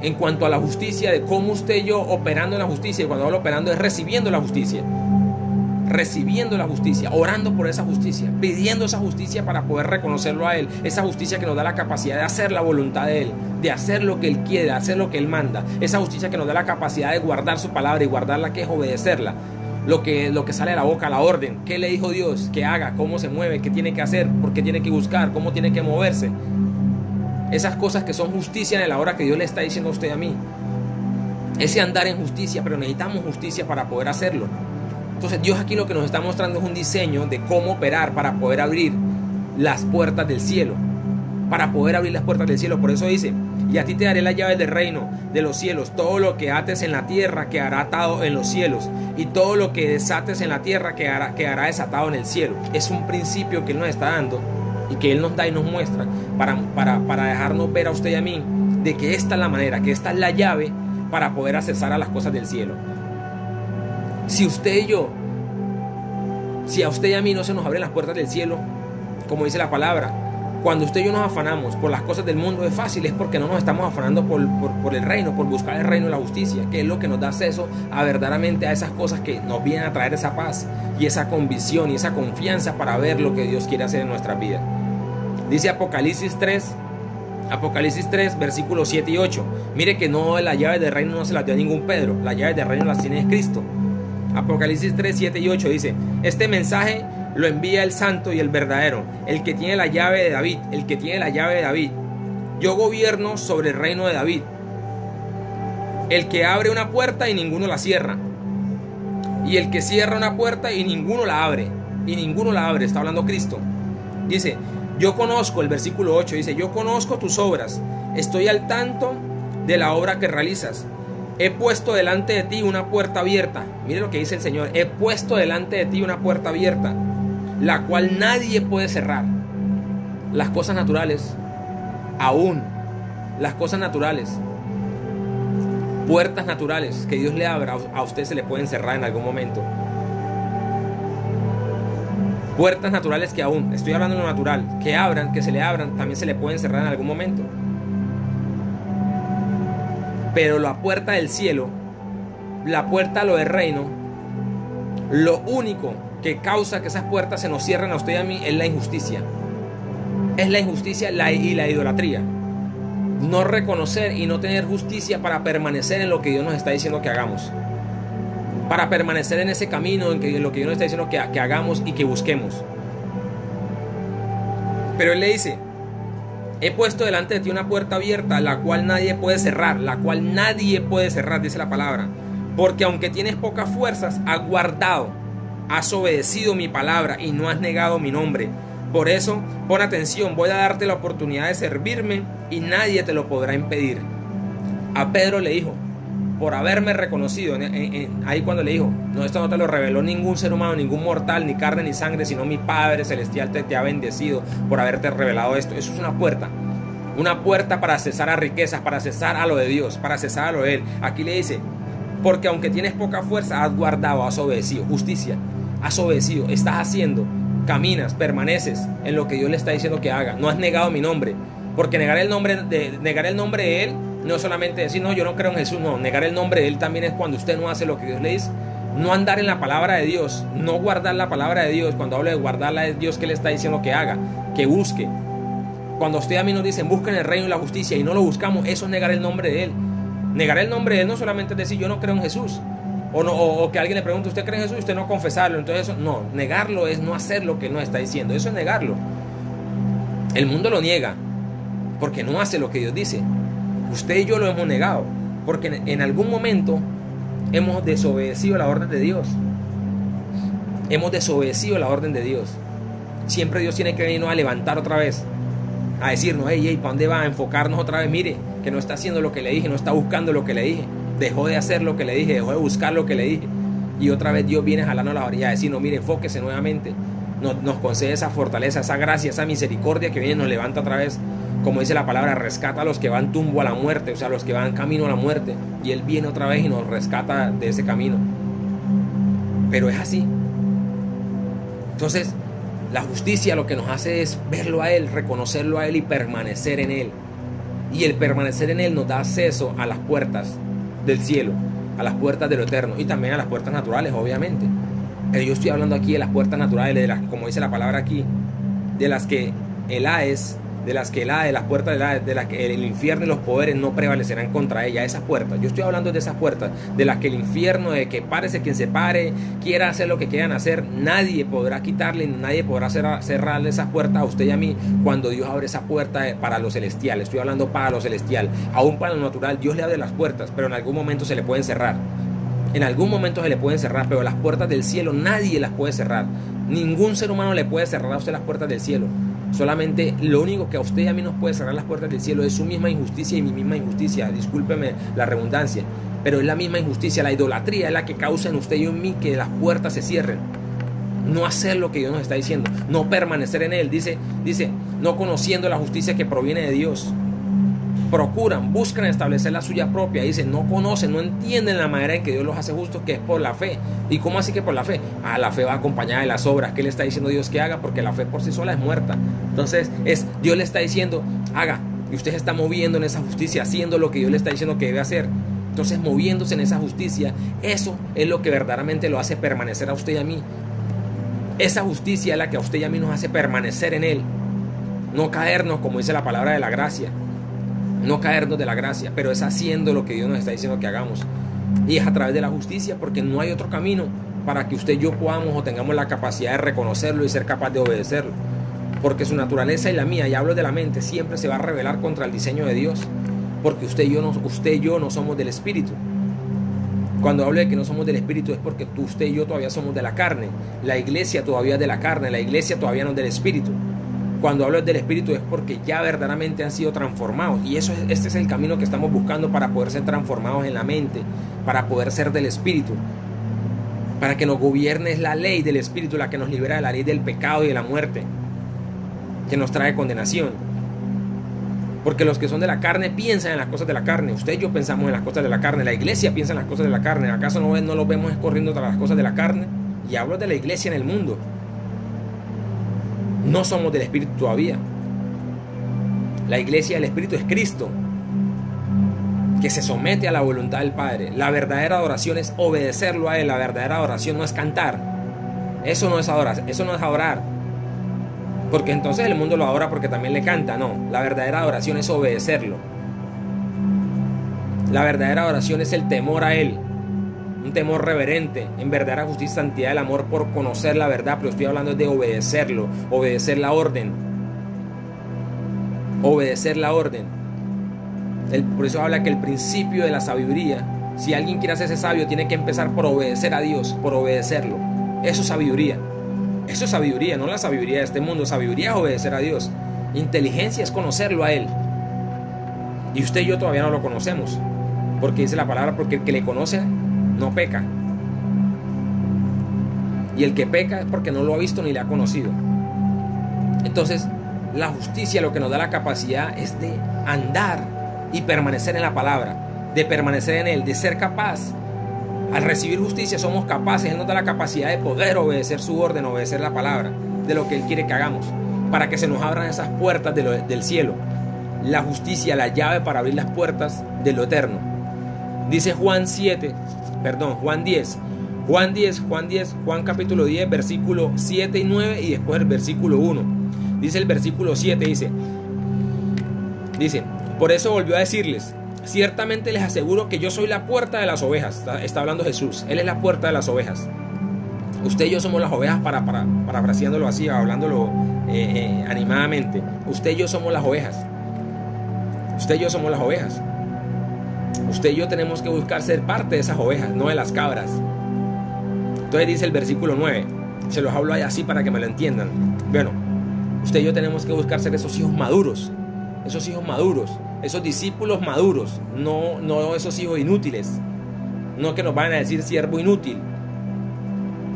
en cuanto a la justicia, de cómo usted y yo operando en la justicia. Y cuando hablo operando es recibiendo la justicia. Recibiendo la justicia, orando por esa justicia, pidiendo esa justicia para poder reconocerlo a Él. Esa justicia que nos da la capacidad de hacer la voluntad de Él, de hacer lo que Él quiere, de hacer lo que Él manda. Esa justicia que nos da la capacidad de guardar su palabra, y guardarla que es obedecerla. Lo que sale de la boca, la orden. ¿Qué le dijo Dios que haga? ¿Cómo se mueve? ¿Qué tiene que hacer? ¿Por qué tiene que buscar? ¿Cómo tiene que moverse? Esas cosas que son justicia en la hora que Dios le está diciendo a usted y a mí. Ese andar en justicia, pero necesitamos justicia para poder hacerlo. Entonces Dios aquí lo que nos está mostrando es un diseño de cómo operar para poder abrir las puertas del cielo. Para poder abrir las puertas del cielo. Por eso dice: y a ti te daré las llaves del reino de los cielos. Todo lo que ates en la tierra quedará atado en los cielos, y todo lo que desates en la tierra quedará desatado en el cielo. Es un principio que Él nos está dando y que Él nos da y nos muestra para dejarnos ver a usted y a mí de que esta es la manera, que esta es la llave para poder accesar a las cosas del cielo. Si usted y yo, si a usted y a mí no se nos abren las puertas del cielo, como dice la palabra, cuando usted y yo nos afanamos por las cosas del mundo, es fácil, es porque no nos estamos afanando por el reino, por buscar el reino y la justicia, que es lo que nos da acceso a verdaderamente a esas cosas que nos vienen a traer esa paz y esa convicción y esa confianza para ver lo que Dios quiere hacer en nuestras vidas. Dice Apocalipsis 3, versículos 7 y 8. Mire que no, las llaves del reino no se las dio a ningún Pedro, las llaves del reino las tiene Cristo. Apocalipsis 3, 7 y 8 dice: este mensaje lo envía el santo y el verdadero, el que tiene la llave de David, el que tiene la llave de David. Yo gobierno sobre el reino de David, el que abre una puerta y ninguno la cierra, y el que cierra una puerta y ninguno la abre, está hablando Cristo. Dice: yo conozco, el versículo 8 dice: yo conozco tus obras, estoy al tanto de la obra que realizas. He puesto delante de ti una puerta abierta. Mire lo que dice el Señor: he puesto delante de ti una puerta abierta, la cual nadie puede cerrar. Las cosas naturales, aún las cosas naturales, puertas naturales que Dios le abra, a usted se le pueden cerrar en algún momento. Puertas naturales que aún, estoy hablando de lo natural, que se le abran, también se le pueden cerrar en algún momento. Pero la puerta del cielo, la puerta a lo del reino, lo único que causa que esas puertas se nos cierren a usted y a mí es la injusticia. Es la injusticia y la idolatría. No reconocer y no tener justicia para permanecer en lo que Dios nos está diciendo que hagamos. Para permanecer en ese camino, en lo que Dios nos está diciendo que hagamos y que busquemos. Pero Él le dice: he puesto delante de ti una puerta abierta, la cual nadie puede cerrar, dice la palabra. Porque aunque tienes pocas fuerzas, has guardado, has obedecido mi palabra y no has negado mi nombre. Por eso, pon atención, voy a darte la oportunidad de servirme y nadie te lo podrá impedir. A Pedro le dijo, por haberme reconocido, ahí cuando le dijo: no, esto no te lo reveló ningún ser humano, ningún mortal, ni carne ni sangre, sino mi Padre Celestial te ha bendecido por haberte revelado esto. Eso es una puerta para accesar a riquezas, para accesar a lo de Dios, para accesar a lo de Él. Aquí le dice: porque aunque tienes poca fuerza, has guardado, has obedecido, justicia, has obedecido, estás haciendo, caminas, permaneces en lo que Dios le está diciendo que haga. No has negado mi nombre, porque negar el nombre de Él no es solamente decir: no, yo no creo en Jesús. No, negar el nombre de Él también es cuando usted no hace lo que Dios le dice. No andar en la palabra de Dios, no guardar la palabra de Dios. Cuando hablo de guardarla, es Dios que le está diciendo que haga, que busque. Cuando usted a mí nos dicen: busquen el reino y la justicia, y no lo buscamos, eso es negar el nombre de Él. Negar el nombre de Él no solamente es decir: yo no creo en Jesús. O que alguien le pregunte: ¿usted cree en Jesús? Y usted no confesarlo. Entonces eso, no, negarlo es no hacer lo que Él nos está diciendo. Eso es negarlo. El mundo lo niega porque no hace lo que Dios dice. Usted y yo lo hemos negado porque en algún momento hemos desobedecido la orden de Dios. Hemos desobedecido la orden de Dios. Siempre Dios tiene que venirnos a levantar otra vez, a decirnos: hey, ¿para dónde va? A enfocarnos otra vez. Mire, que no está haciendo lo que le dije, no está buscando lo que le dije, dejó de hacer lo que le dije, dejó de buscar lo que le dije. Y otra vez Dios viene a jalarnos la orilla, a decir: no, mire, enfóquese nuevamente. nos concede esa fortaleza, esa gracia, esa misericordia que viene y nos levanta otra vez. Como dice la palabra, rescata a los que van tumbo a la muerte, o sea, los que van camino a la muerte. Y Él viene otra vez y nos rescata de ese camino. Pero es así. Entonces, la justicia lo que nos hace es verlo a Él, reconocerlo a Él y permanecer en Él. Y el permanecer en Él nos da acceso a las puertas del cielo, a las puertas de lo eterno y también a las puertas naturales, obviamente. Pero yo estoy hablando aquí de las puertas naturales, de las, como dice la palabra aquí, de las que el Hades, de las puertas del Hades, de las que el infierno y los poderes no prevalecerán contra ella. Esas puertas, yo estoy hablando de esas puertas, de las que el infierno, de que párese quien se pare, quiera hacer lo que quieran hacer, nadie podrá quitarle, nadie podrá cerrarle esas puertas a usted y a mí cuando Dios abre esa puerta para lo celestial. Estoy hablando para lo celestial. Aún para lo natural, Dios le abre las puertas, pero en algún momento se le pueden cerrar. En algún momento se le pueden cerrar, pero las puertas del cielo nadie las puede cerrar. Ningún ser humano le puede cerrar a usted las puertas del cielo. Solamente lo único que a usted y a mí nos puede cerrar las puertas del cielo es su misma injusticia y mi misma injusticia. Discúlpeme la redundancia, pero es la misma injusticia. La idolatría es la que causa en usted y en mí que las puertas se cierren. No hacer lo que Dios nos está diciendo, no permanecer en Él. Dice, no conociendo la justicia que proviene de Dios. Procuran, buscan establecer la suya propia. Dicen, no conocen, no entienden la manera en que Dios los hace justos, que es por la fe. ¿Y cómo así que por la fe? La fe va acompañada de las obras. ¿Qué le está diciendo Dios que haga? Porque la fe por sí sola es muerta. Entonces, Dios le está diciendo, haga. Y usted se está moviendo en esa justicia, haciendo lo que Dios le está diciendo que debe hacer. Entonces, moviéndose en esa justicia, eso es lo que verdaderamente lo hace permanecer a usted y a mí. Esa justicia es la que a usted y a mí nos hace permanecer en Él. No caernos, como dice la palabra de la gracia. No caernos de la gracia, pero es haciendo lo que Dios nos está diciendo que hagamos. Y es a través de la justicia, porque no hay otro camino para que usted y yo podamos o tengamos la capacidad de reconocerlo y ser capaz de obedecerlo. Porque su naturaleza y la mía, y hablo de la mente, siempre se va a rebelar contra el diseño de Dios. Porque usted y yo no somos del Espíritu. Cuando hablo de que no somos del Espíritu es porque usted y yo todavía somos de la carne. La iglesia todavía es de la carne, la iglesia todavía no es del Espíritu. Cuando hablo del Espíritu es porque ya verdaderamente han sido transformados. Y este es el camino que estamos buscando para poder ser transformados en la mente, para poder ser del Espíritu. Para que nos gobierne es la ley del Espíritu, la que nos libera de la ley del pecado y de la muerte, que nos trae condenación. Porque los que son de la carne piensan en las cosas de la carne. Usted y yo pensamos en las cosas de la carne. La iglesia piensa en las cosas de la carne. ¿Acaso no los vemos corriendo tras las cosas de la carne? Y hablo de la iglesia en el mundo. No somos del Espíritu todavía. La iglesia del Espíritu es Cristo, que se somete a la voluntad del Padre. La verdadera adoración es obedecerlo a Él. La verdadera adoración no es cantar. Eso no es adorar. Eso no es adorar. Porque entonces el mundo lo adora porque también le canta. No, la verdadera adoración es obedecerlo. La verdadera adoración es el temor a Él. Un temor reverente, en verdadera justicia y santidad, el amor por conocer la verdad, pero estoy hablando de obedecerlo, obedecer la orden. Obedecer la orden. Por eso habla que el principio de la sabiduría, si alguien quiere hacerse sabio, tiene que empezar por obedecer a Dios, por obedecerlo. Eso es sabiduría. Eso es sabiduría, no la sabiduría de este mundo. Sabiduría es obedecer a Dios. Inteligencia es conocerlo a Él. Y usted y yo todavía no lo conocemos. Porque dice la palabra, porque el que le conoce no peca. Y el que peca es porque no lo ha visto ni le ha conocido. Entonces, la justicia lo que nos da la capacidad es de andar y permanecer en la palabra, de permanecer en Él, de ser capaz. Al recibir justicia somos capaces. Él nos da la capacidad de poder obedecer su orden, obedecer la palabra, de lo que Él quiere que hagamos, para que se nos abran esas puertas del cielo. La justicia, la llave para abrir las puertas de lo eterno. Dice Juan 10, Juan capítulo 10, versículo 7 y 9, y después el versículo 1. Dice el versículo 7, dice, por eso volvió a decirles, ciertamente les aseguro que yo soy la puerta de las ovejas. Está hablando Jesús, Él es la puerta de las ovejas. Usted y yo somos las ovejas, parafraseándolo así, hablándolo animadamente. Usted y yo somos las ovejas. Usted y yo somos las ovejas. Usted y yo tenemos que buscar ser parte de esas ovejas, no de las cabras. Entonces dice el versículo 9, se los hablo así para que me lo entiendan. Bueno, usted y yo tenemos que buscar ser esos hijos maduros, esos discípulos maduros, no esos hijos inútiles, no que nos vayan a decir siervo inútil.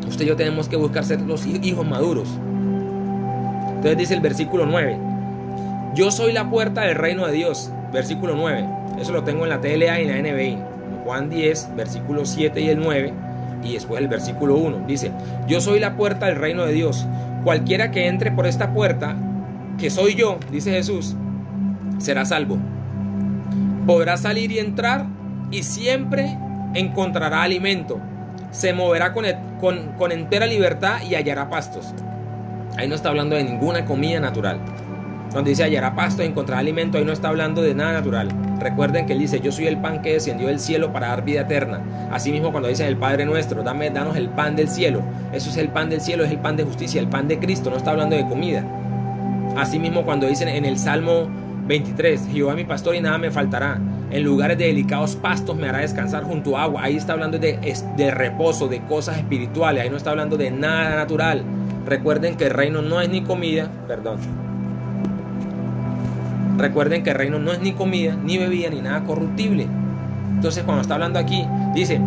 Usted y yo tenemos que buscar ser los hijos maduros, Entonces dice el versículo 9, yo soy la puerta del reino de Dios, versículo 9, eso lo tengo en la TLA y en la NBI, Juan 10, versículo 7 y el 9, y después el versículo 1, dice, yo soy la puerta del reino de Dios, cualquiera que entre por esta puerta, que soy yo, dice Jesús, será salvo, podrá salir y entrar y siempre encontrará alimento, se moverá con entera libertad y hallará pastos. Ahí no está hablando de ninguna comida natural. Cuando dice hallará pastos, encontrará alimento, ahí no está hablando de nada natural. Recuerden que él dice, yo soy el pan que descendió del cielo para dar vida eterna. Asimismo, cuando dice el Padre nuestro, danos el pan del cielo. Eso es el pan del cielo, es el pan de justicia, el pan de Cristo, no está hablando de comida. Asimismo, cuando dicen en el Salmo 23, Jehová mi pastor y nada me faltará. En lugares de delicados pastos me hará descansar junto a agua. Ahí está hablando de reposo, de cosas espirituales. Ahí no está hablando de nada natural. Recuerden que el reino no es ni comida, Recuerden que el reino no es ni comida, ni bebida, ni nada corruptible. Entonces cuando está hablando aquí, dice,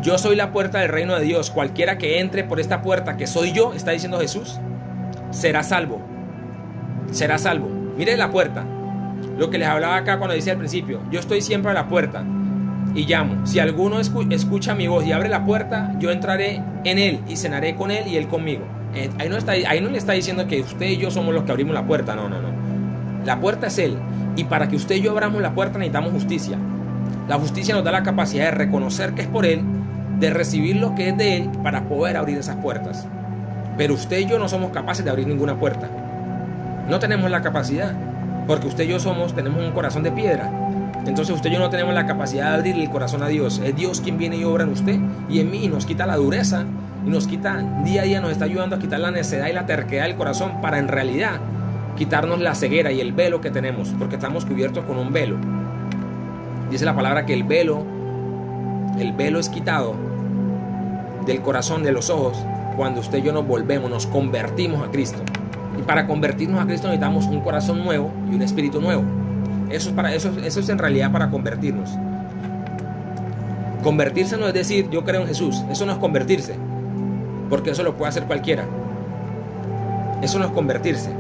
yo soy la puerta del reino de Dios. Cualquiera que entre por esta puerta, que soy yo, está diciendo Jesús, será salvo. Será salvo. Mire la puerta. Lo que les hablaba acá cuando dice al principio, yo estoy siempre a la puerta y llamo. Si alguno escucha mi voz y abre la puerta, yo entraré en él y cenaré con él y él conmigo. Ahí no le está diciendo que usted y yo somos los que abrimos la puerta, no. La puerta es él, y para que usted y yo abramos la puerta necesitamos justicia. La justicia nos da la capacidad de reconocer que es por él, de recibir lo que es de él para poder abrir esas puertas. Pero usted y yo no somos capaces de abrir ninguna puerta. No tenemos la capacidad, porque usted y yo tenemos un corazón de piedra. Entonces usted y yo no tenemos la capacidad de abrir el corazón a Dios. Es Dios quien viene y obra en usted y en mí, y nos quita la dureza, y nos quita, día a día nos está ayudando a quitar la necedad y la terquedad del corazón, para en realidad quitarnos la ceguera y el velo que tenemos, porque estamos cubiertos con un velo. Dice la palabra que el velo es quitado del corazón, de los ojos, cuando usted y yo nos convertimos a Cristo. Y para convertirnos a Cristo necesitamos un corazón nuevo y un espíritu nuevo. Eso es en realidad para convertirnos. Convertirse no es decir yo creo en Jesús. Eso no es convertirse, porque eso lo puede hacer cualquiera. Eso no es convertirse.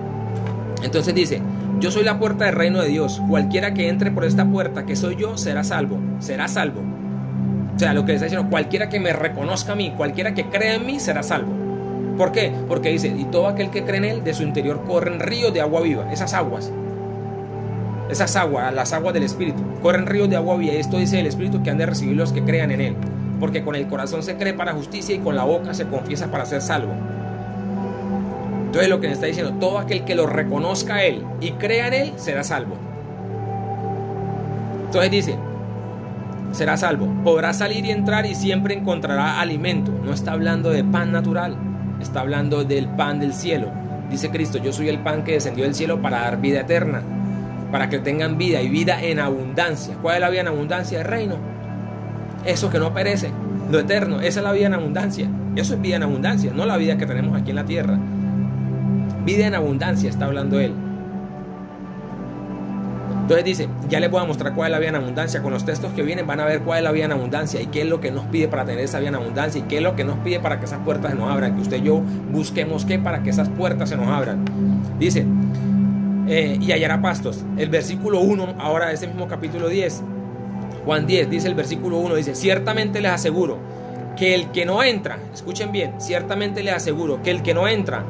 Entonces dice, yo soy la puerta del reino de Dios. Cualquiera que entre por esta puerta, que soy yo, será salvo. Será salvo. O sea, lo que le está diciendo, cualquiera que me reconozca a mí, cualquiera que crea en mí, será salvo. ¿Por qué? Porque dice, y todo aquel que cree en él, de su interior corren ríos de agua viva. Esas aguas, las aguas del Espíritu, corren ríos de agua viva. Y esto dice el Espíritu que han de recibir los que crean en él. Porque con el corazón se cree para justicia y con la boca se confiesa para ser salvo. Entonces lo que le está diciendo, todo aquel que lo reconozca a él y crea en él, será salvo. Entonces dice, será salvo, podrá salir y entrar y siempre encontrará alimento. No está hablando de pan natural, está hablando del pan del cielo. Dice Cristo, yo soy el pan que descendió del cielo para dar vida eterna, para que tengan vida y vida en abundancia. ¿Cuál es la vida en abundancia? El reino. Eso que no perece, lo eterno, esa es la vida en abundancia. Eso es vida en abundancia, no la vida que tenemos aquí en la tierra. Vida en abundancia está hablando él. Entonces dice, ya les voy a mostrar cuál es la vida en abundancia. Con los textos que vienen van a ver cuál es la vida en abundancia y qué es lo que nos pide para tener esa vida en abundancia y qué es lo que nos pide para que esas puertas se nos abran, que usted y yo busquemos qué para que esas puertas se nos abran. Dice, y hallará pastos. El versículo 1, ahora de ese mismo capítulo 10, Juan 10, dice el versículo 1, dice, ciertamente les aseguro que el que no entra, escuchen bien, ciertamente les aseguro que el que no entra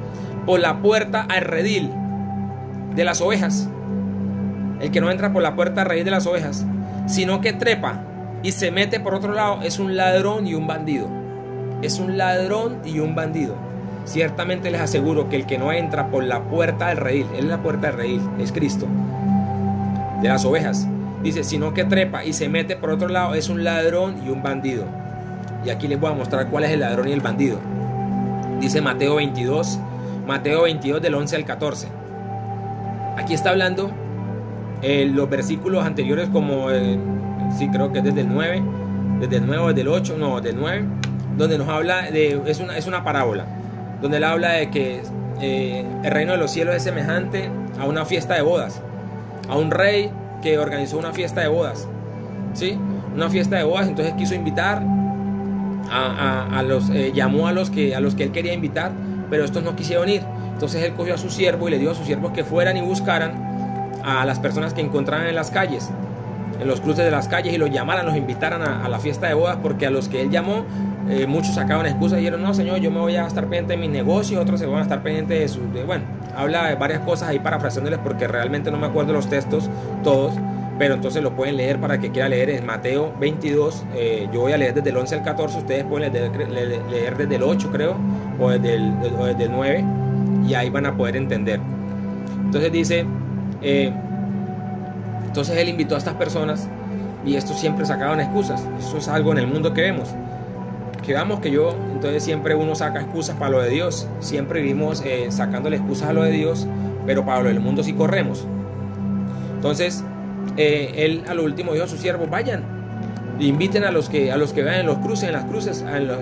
por la puerta al redil de las ovejas, el que no entra por la puerta al redil de las ovejas, sino que trepa y se mete por otro lado, es un ladrón y un bandido. Es un ladrón y un bandido. Ciertamente les aseguro que el que no entra por la puerta del redil, él es la puerta del redil, es Cristo, de las ovejas, dice, sino que trepa y se mete por otro lado, es un ladrón y un bandido. Y aquí les voy a mostrar cuál es el ladrón y el bandido. Dice Mateo 22 del 11 al 14. Aquí está hablando los versículos anteriores, como sí, creo que es desde el 9, desde el 8, no, del 9, donde nos habla de, es una parábola, donde él habla de que el reino de los cielos es semejante a una fiesta de bodas, a un rey que organizó una fiesta de bodas, ¿sí? Una fiesta de bodas, entonces quiso invitar llamó a los que él quería invitar, pero estos no quisieron ir. Entonces él cogió a su siervo y le dijo a sus siervos que fueran y buscaran a las personas que encontraran en las calles, en los cruces de las calles, y los llamaran, los invitaran a la fiesta de bodas, porque a los que él llamó, muchos sacaban excusas y dijeron: no, señor, yo me voy a estar pendiente de mis negocios, otros se van a estar pendientes de sus... bueno, habla de varias cosas ahí parafraseándoles, porque realmente no me acuerdo los textos todos, pero entonces lo pueden leer para que quiera leer en Mateo 22. Yo voy a leer desde el 11 al 14, ustedes pueden leer desde el 8, creo, o desde el 9, y ahí van a poder entender. Entonces dice, entonces él invitó a estas personas, y estos siempre sacaban excusas. Eso es algo en el mundo que vemos. Entonces siempre uno saca excusas para lo de Dios. Siempre vivimos sacándole excusas a lo de Dios, pero para lo del mundo sí corremos. Entonces él a lo último dijo a sus siervos: vayan, inviten a los que vean en los cruces, en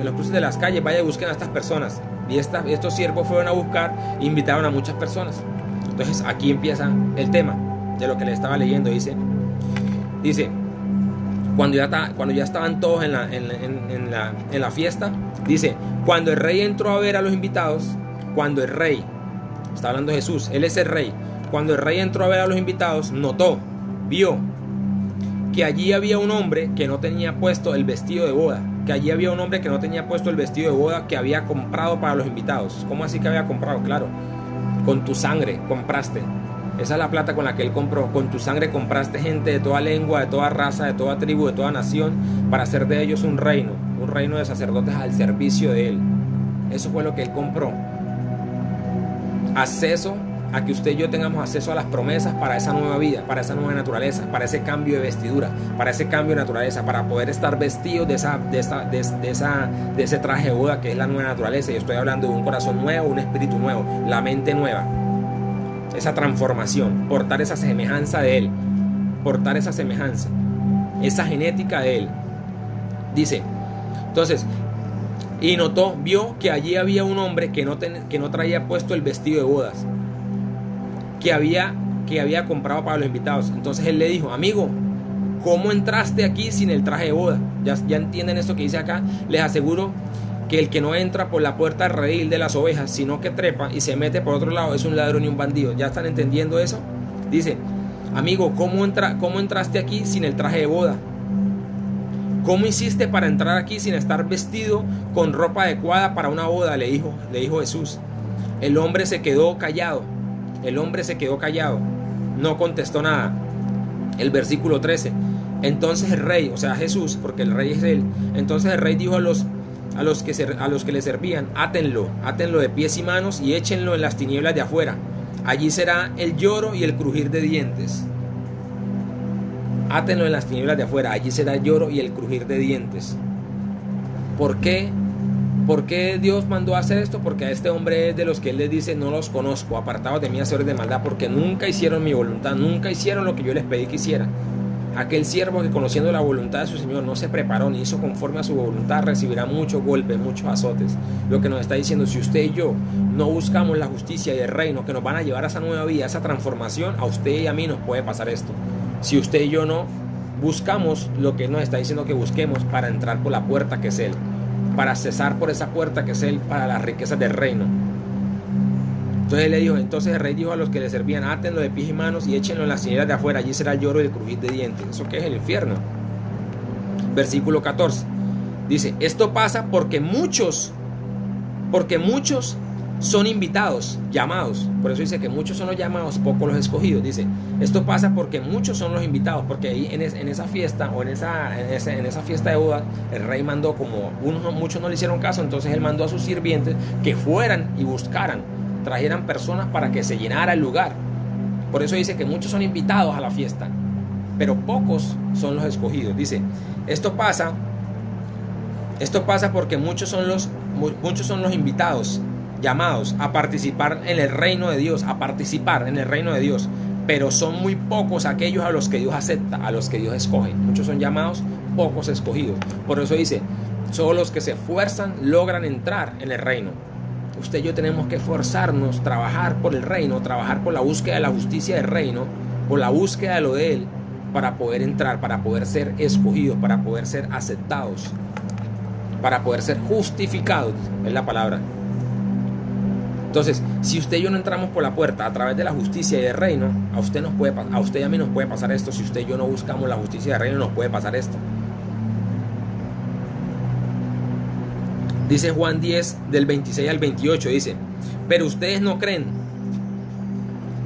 los cruces de las calles, vayan y busquen a estas personas. Y estos siervos fueron a buscar e invitaron a muchas personas. Entonces aquí empieza el tema de lo que le estaba leyendo. Dice cuando ya estaban todos en la fiesta, dice: cuando el rey entró a ver a los invitados, cuando el rey, está hablando Jesús, él es el rey, cuando el rey entró a ver a los invitados, vio que allí había un hombre que no tenía puesto el vestido de boda, que había comprado para los invitados. ¿Cómo así que había comprado? Claro, con tu sangre compraste. Esa es la plata con la que él compró. Con tu sangre compraste gente de toda lengua, de toda raza, de toda tribu, de toda nación, para hacer de ellos un reino de sacerdotes al servicio de él. Eso fue lo que él compró. Acceso a que usted y yo tengamos acceso a las promesas para esa nueva vida, para esa nueva naturaleza, para ese cambio de vestidura, para ese cambio de naturaleza, para poder estar vestidos de ese traje de boda que es la nueva naturaleza. Y estoy hablando de un corazón nuevo, un espíritu nuevo, la mente nueva. Esa transformación, portar esa semejanza de él, esa genética de él. Dice, entonces, y vio que allí había un hombre que no traía puesto el vestido de bodas, que había comprado para los invitados. Entonces él le dijo: amigo, ¿cómo entraste aquí sin el traje de boda? Ya entienden esto que dice acá. Les aseguro que el que no entra por la puerta del redil de las ovejas, sino que trepa y se mete por otro lado, es un ladrón y un bandido. ¿Ya están entendiendo eso? Dice: amigo, ¿cómo entraste aquí sin el traje de boda? ¿Cómo hiciste para entrar aquí sin estar vestido con ropa adecuada para una boda? Le dijo Jesús. El hombre se quedó callado, no contestó nada. El versículo 13. Entonces el rey, o sea Jesús, porque el rey es él, entonces el rey dijo a los que le servían: átenlo de pies y manos y échenlo en las tinieblas de afuera. Allí será el lloro y el crujir de dientes. Átenlo en las tinieblas de afuera. Allí será el lloro y el crujir de dientes. ¿Por qué? ¿Por qué Dios mandó a hacer esto? Porque a este hombre es de los que él les dice: no los conozco, apartados de mí, hacedores de maldad, porque nunca hicieron mi voluntad, nunca hicieron lo que yo les pedí que hicieran. Aquel siervo que, conociendo la voluntad de su Señor, no se preparó ni hizo conforme a su voluntad, recibirá muchos golpes, muchos azotes. Lo que nos está diciendo: si usted y yo no buscamos la justicia y el reino que nos van a llevar a esa nueva vida, a esa transformación, a usted y a mí nos puede pasar esto. Si usted y yo no buscamos lo que Él nos está diciendo que busquemos para entrar por la puerta que es Él, para accesar por esa puerta que es Él, para las riquezas del reino. Entonces el rey dijo a los que le servían: átenlo de pies y manos y échenlo en las tinieblas de afuera, allí será el lloro y el crujir de dientes. ¿Eso qué es? El infierno. Versículo 14 dice: esto pasa porque muchos son invitados, llamados. Por eso dice que muchos son los llamados, pocos los escogidos. Dice: esto pasa porque muchos son los invitados, porque ahí en esa fiesta, o en esa fiesta de bodas, el rey mandó, como muchos no le hicieron caso, entonces él mandó a sus sirvientes que fueran y trajeran personas para que se llenara el lugar. Por eso dice que muchos son invitados a la fiesta, pero pocos son los escogidos. Dice: esto pasa porque muchos son los invitados, llamados a participar en el reino de Dios, pero son muy pocos aquellos a los que Dios acepta, a los que Dios escoge. Muchos son llamados, pocos escogidos. Por eso dice: solo los que se esfuerzan logran entrar en el reino. Usted y yo tenemos que esforzarnos, trabajar por el reino, trabajar por la búsqueda de la justicia del reino, por la búsqueda de lo de Él, para poder entrar, para poder ser escogidos, para poder ser aceptados, para poder ser justificados, es la palabra. Entonces, si usted y yo no entramos por la puerta a través de la justicia y del reino, a usted y a mí nos puede pasar esto. Si usted y yo no buscamos la justicia y el reino, nos puede pasar esto. Dice Juan 10, del 26 al 28, dice, pero ustedes no creen.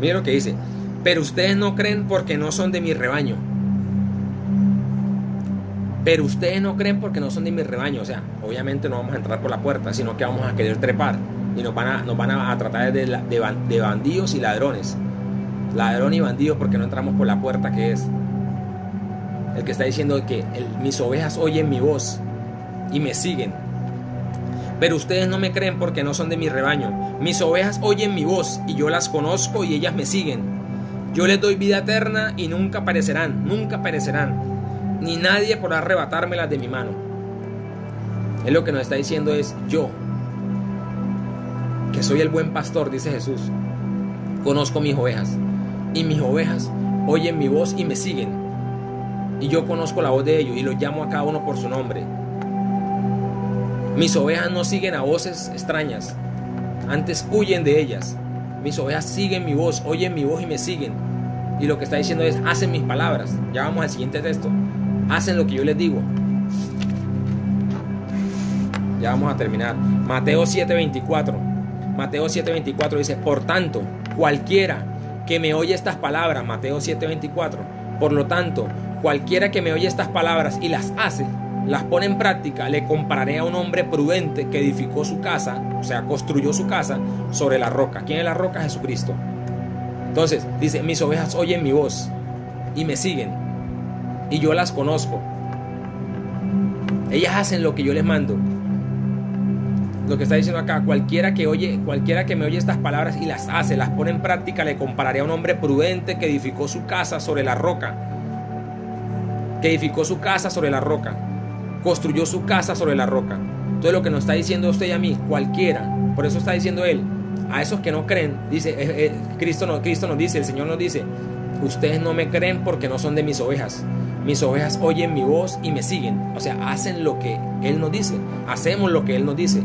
Mira lo que dice, pero ustedes no creen porque no son de mi rebaño. Pero ustedes no creen porque no son de mi rebaño. O sea, obviamente no vamos a entrar por la puerta, sino que vamos a querer trepar. Y nos van a tratar de bandidos y ladrones. Ladrón y bandidos porque no entramos por la puerta, que es el que está diciendo que mis ovejas oyen mi voz y me siguen. Pero ustedes no me creen porque no son de mi rebaño. Mis ovejas oyen mi voz y yo las conozco y ellas me siguen. Yo les doy vida eterna y nunca perecerán, ni nadie podrá arrebatármelas de mi mano. Es lo que nos está diciendo es yo, que soy el buen pastor, dice Jesús. Conozco mis ovejas y mis ovejas oyen mi voz y me siguen. Y yo conozco la voz de ellos y los llamo a cada uno por su nombre. Mis ovejas no siguen a voces extrañas, antes huyen de ellas. Mis ovejas siguen mi voz, oyen mi voz y me siguen. Y lo que está diciendo es, hacen mis palabras. Ya vamos al siguiente texto. Hacen lo que yo les digo. Ya vamos a terminar. Mateo 7:24. Mateo 7:24 dice, por tanto, cualquiera que me oye estas palabras, Mateo 7:24, por lo tanto, cualquiera que me oye estas palabras y las hace, las pone en práctica, le compararé a un hombre prudente que edificó su casa, o sea, construyó su casa sobre la roca. ¿Quién es la roca? Jesucristo. Entonces, dice, mis ovejas oyen mi voz y me siguen, y yo las conozco. Ellas hacen lo que yo les mando. Lo que está diciendo acá, cualquiera que me oye estas palabras y las hace, las pone en práctica, le compararé a un hombre prudente que edificó su casa sobre la roca. Construyó su casa sobre la roca. Entonces lo que nos está diciendo usted y a mí, cualquiera, por eso está diciendo él, a esos que no creen, dice Cristo nos dice, el Señor nos dice, ustedes no me creen porque no son de mis ovejas. Mis ovejas oyen mi voz y me siguen. O sea, hacen lo que Él nos dice, hacemos lo que Él nos dice.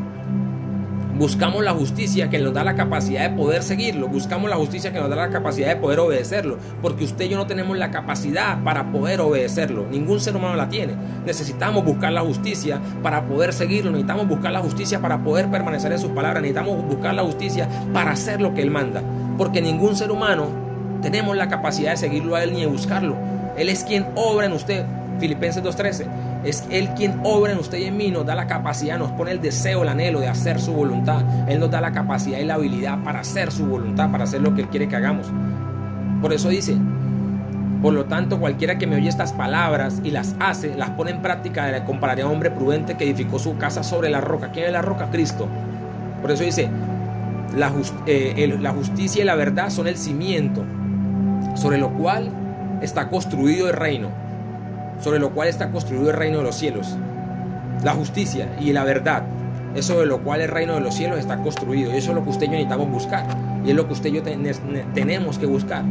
Buscamos la justicia que nos da la capacidad de poder seguirlo. Buscamos la justicia que nos da la capacidad de poder obedecerlo. Porque usted y yo no tenemos la capacidad para poder obedecerlo. Ningún ser humano la tiene. Necesitamos buscar la justicia para poder seguirlo. Necesitamos buscar la justicia para poder permanecer en sus palabras. Necesitamos buscar la justicia para hacer lo que Él manda. Porque ningún ser humano tenemos la capacidad de seguirlo a Él ni de buscarlo. Él es quien obra en usted. Filipenses 2:13. Es Él quien obra en usted y en mí, nos da la capacidad, nos pone el deseo, el anhelo de hacer su voluntad. Él nos da la capacidad y la habilidad para hacer su voluntad, para hacer lo que Él quiere que hagamos. Por eso dice, por lo tanto, cualquiera que me oye estas palabras y las hace, las pone en práctica, le compararé a un hombre prudente que edificó su casa sobre la roca. ¿Quién es la roca? Cristo. Por eso dice, la justicia y la verdad son el cimiento sobre lo cual está construido el reino. Sobre lo cual está construido el reino de los cielos. La justicia y la verdad es sobre lo cual el reino de los cielos está construido. Y eso es lo que usted y yo necesitamos buscar. Y es lo que usted y yo tenemos que buscar.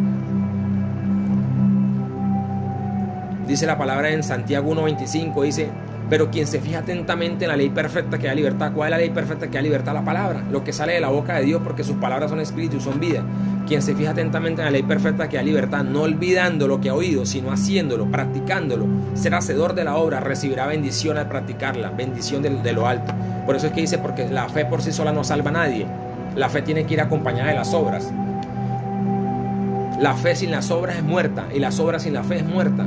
Dice la palabra en Santiago 1:25, dice, pero quien se fija atentamente en la ley perfecta que da libertad. ¿Cuál es la ley perfecta que da libertad? La palabra, lo que sale de la boca de Dios, porque sus palabras son espíritu y son vida. Quien se fija atentamente en la ley perfecta que da libertad, no olvidando lo que ha oído, sino haciéndolo, practicándolo, será hacedor de la obra, recibirá bendición al practicarla, bendición de lo alto. Por eso es que dice, porque la fe por sí sola no salva a nadie. La fe tiene que ir acompañada de las obras. La fe sin las obras es muerta, y las obras sin la fe es muerta.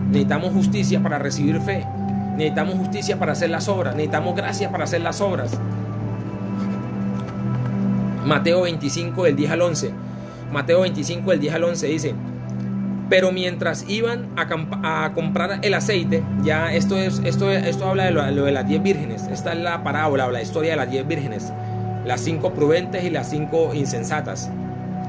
Necesitamos justicia para recibir fe. Necesitamos justicia para hacer las obras. Necesitamos gracia para hacer las obras. Mateo 25 del 10 al 11. Mateo 25 del 10 al 11 dice, pero mientras iban a comprar el aceite, ya esto habla de lo de las 10 vírgenes. Esta es la parábola o la historia de las 10 vírgenes. Las 5 prudentes y las 5 insensatas,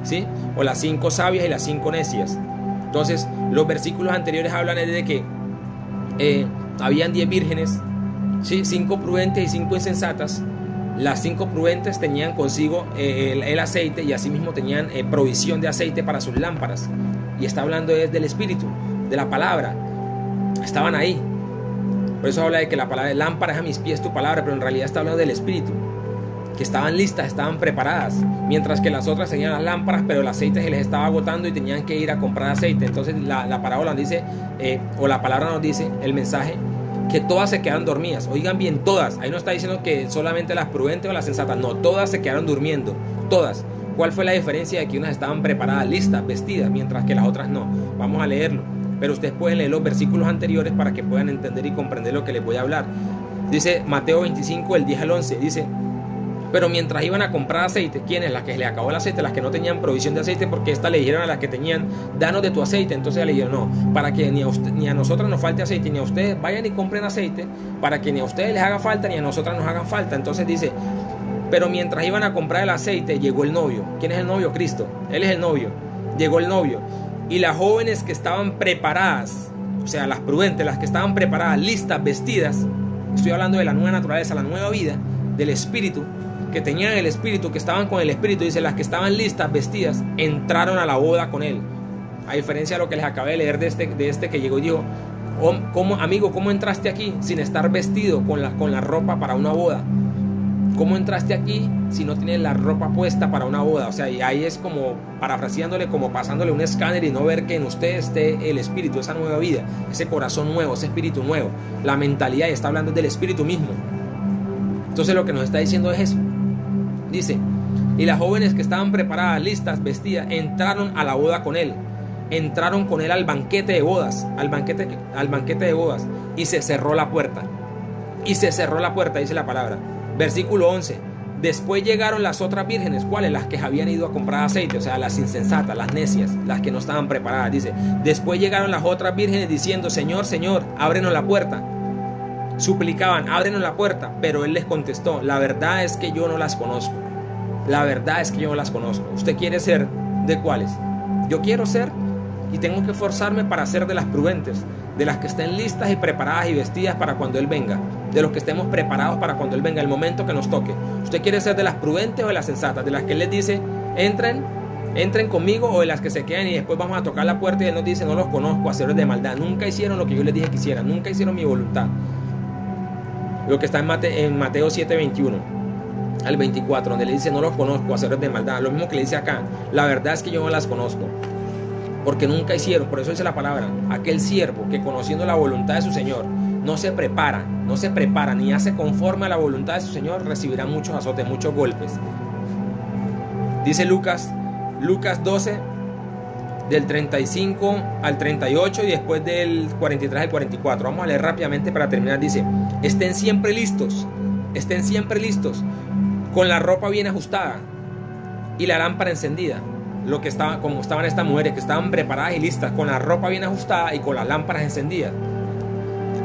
¿sí? O las 5 sabias y las 5 necias. Entonces, los versículos anteriores hablan de que habían 10 vírgenes, ¿sí? 5 prudentes y 5 insensatas. Las 5 prudentes tenían consigo el aceite y asimismo tenían provisión de aceite para sus lámparas. Y está hablando del Espíritu, de la palabra. Estaban ahí. Por eso habla de que la palabra de lámpara es a mis pies tu palabra, pero en realidad está hablando del Espíritu. que estaban listas, estaban preparadas, mientras que las otras tenían las lámparas, pero el aceite se les estaba agotando y tenían que ir a comprar aceite. Entonces la parábola dice, o la palabra nos dice, el mensaje, que todas se quedaron dormidas. Oigan bien, todas. Ahí no está diciendo que solamente las prudentes o las sensatas, no, todas se quedaron durmiendo, todas. ¿Cuál fue la diferencia? De que unas estaban preparadas, listas, vestidas, mientras que las otras no. Vamos a leerlo, pero ustedes pueden leer los versículos anteriores para que puedan entender y comprender lo que les voy a hablar. Dice Mateo 25, el 10 al 11, dice: pero mientras iban a comprar aceite, ¿quiénes? Las que le acabó el aceite, las que no tenían provisión de aceite, porque éstas le dijeron a las que tenían, danos de tu aceite. Entonces le dijeron, no, para que ni a nosotros nos falte aceite, ni a ustedes vayan y compren aceite, para que ni a ustedes les haga falta, ni a nosotras nos hagan falta. Entonces dice, pero mientras iban a comprar el aceite, llegó el novio. ¿Quién es el novio? Cristo. Él es el novio. Llegó el novio. Y las jóvenes que estaban preparadas, o sea, las prudentes, las que estaban preparadas, listas, vestidas, estoy hablando de la nueva naturaleza, la nueva vida, del Espíritu, que tenían el Espíritu, que estaban con el Espíritu, dice, las que estaban listas, vestidas, entraron a la boda con él. A diferencia de lo que les acabé de leer de este que llegó y dijo, amigo, ¿cómo entraste aquí sin estar vestido con la ropa para una boda? ¿Cómo entraste aquí si no tienes la ropa puesta para una boda? O sea, y ahí es como parafraseándole, como pasándole un escáner y no ver que en usted esté el Espíritu, esa nueva vida, ese corazón nuevo, ese espíritu nuevo, la mentalidad, y está hablando del Espíritu mismo. Entonces lo que nos está diciendo es eso. Dice, y las jóvenes que estaban preparadas, listas, vestidas, entraron a la boda con él. Entraron con él al banquete de bodas, al banquete de bodas, y se cerró la puerta. Y se cerró la puerta, dice la palabra. Versículo 11. Después llegaron las otras vírgenes. ¿Cuáles? Las que habían ido a comprar aceite, o sea, las insensatas, las necias, las que no estaban preparadas. Dice, después llegaron las otras vírgenes diciendo, Señor, Señor, ábrenos la puerta. Suplicaban, ábrenos la puerta, pero él les contestó, la verdad es que yo no las conozco. La verdad es que yo no las conozco. ¿Usted quiere ser de cuáles? Yo quiero ser, y tengo que esforzarme para ser de las prudentes, de las que estén listas y preparadas y vestidas para cuando él venga, de los que estemos preparados para cuando él venga, el momento que nos toque. ¿Usted quiere ser de las prudentes o de las sensatas? De las que él les dice, entren conmigo, o de las que se quedan y después vamos a tocar la puerta y él nos dice, no los conozco, hacedores de maldad, nunca hicieron lo que yo les dije que hicieran, nunca hicieron mi voluntad. Lo que está en Mateo 7:21 al 24, donde le dice, no los conozco, hacedores de maldad. Lo mismo que le dice acá, la verdad es que yo no las conozco, porque nunca hicieron. Por eso dice la palabra, aquel siervo que conociendo la voluntad de su Señor no se prepara ni hace conforme a la voluntad de su Señor, recibirá muchos azotes, muchos golpes. Dice Lucas 12 del 35 al 38 y después del 43 al 44. Vamos a leer rápidamente para terminar. Dice, estén siempre listos, con la ropa bien ajustada y la lámpara encendida. Como estaban estas mujeres, que estaban preparadas y listas, con la ropa bien ajustada y con las lámparas encendidas.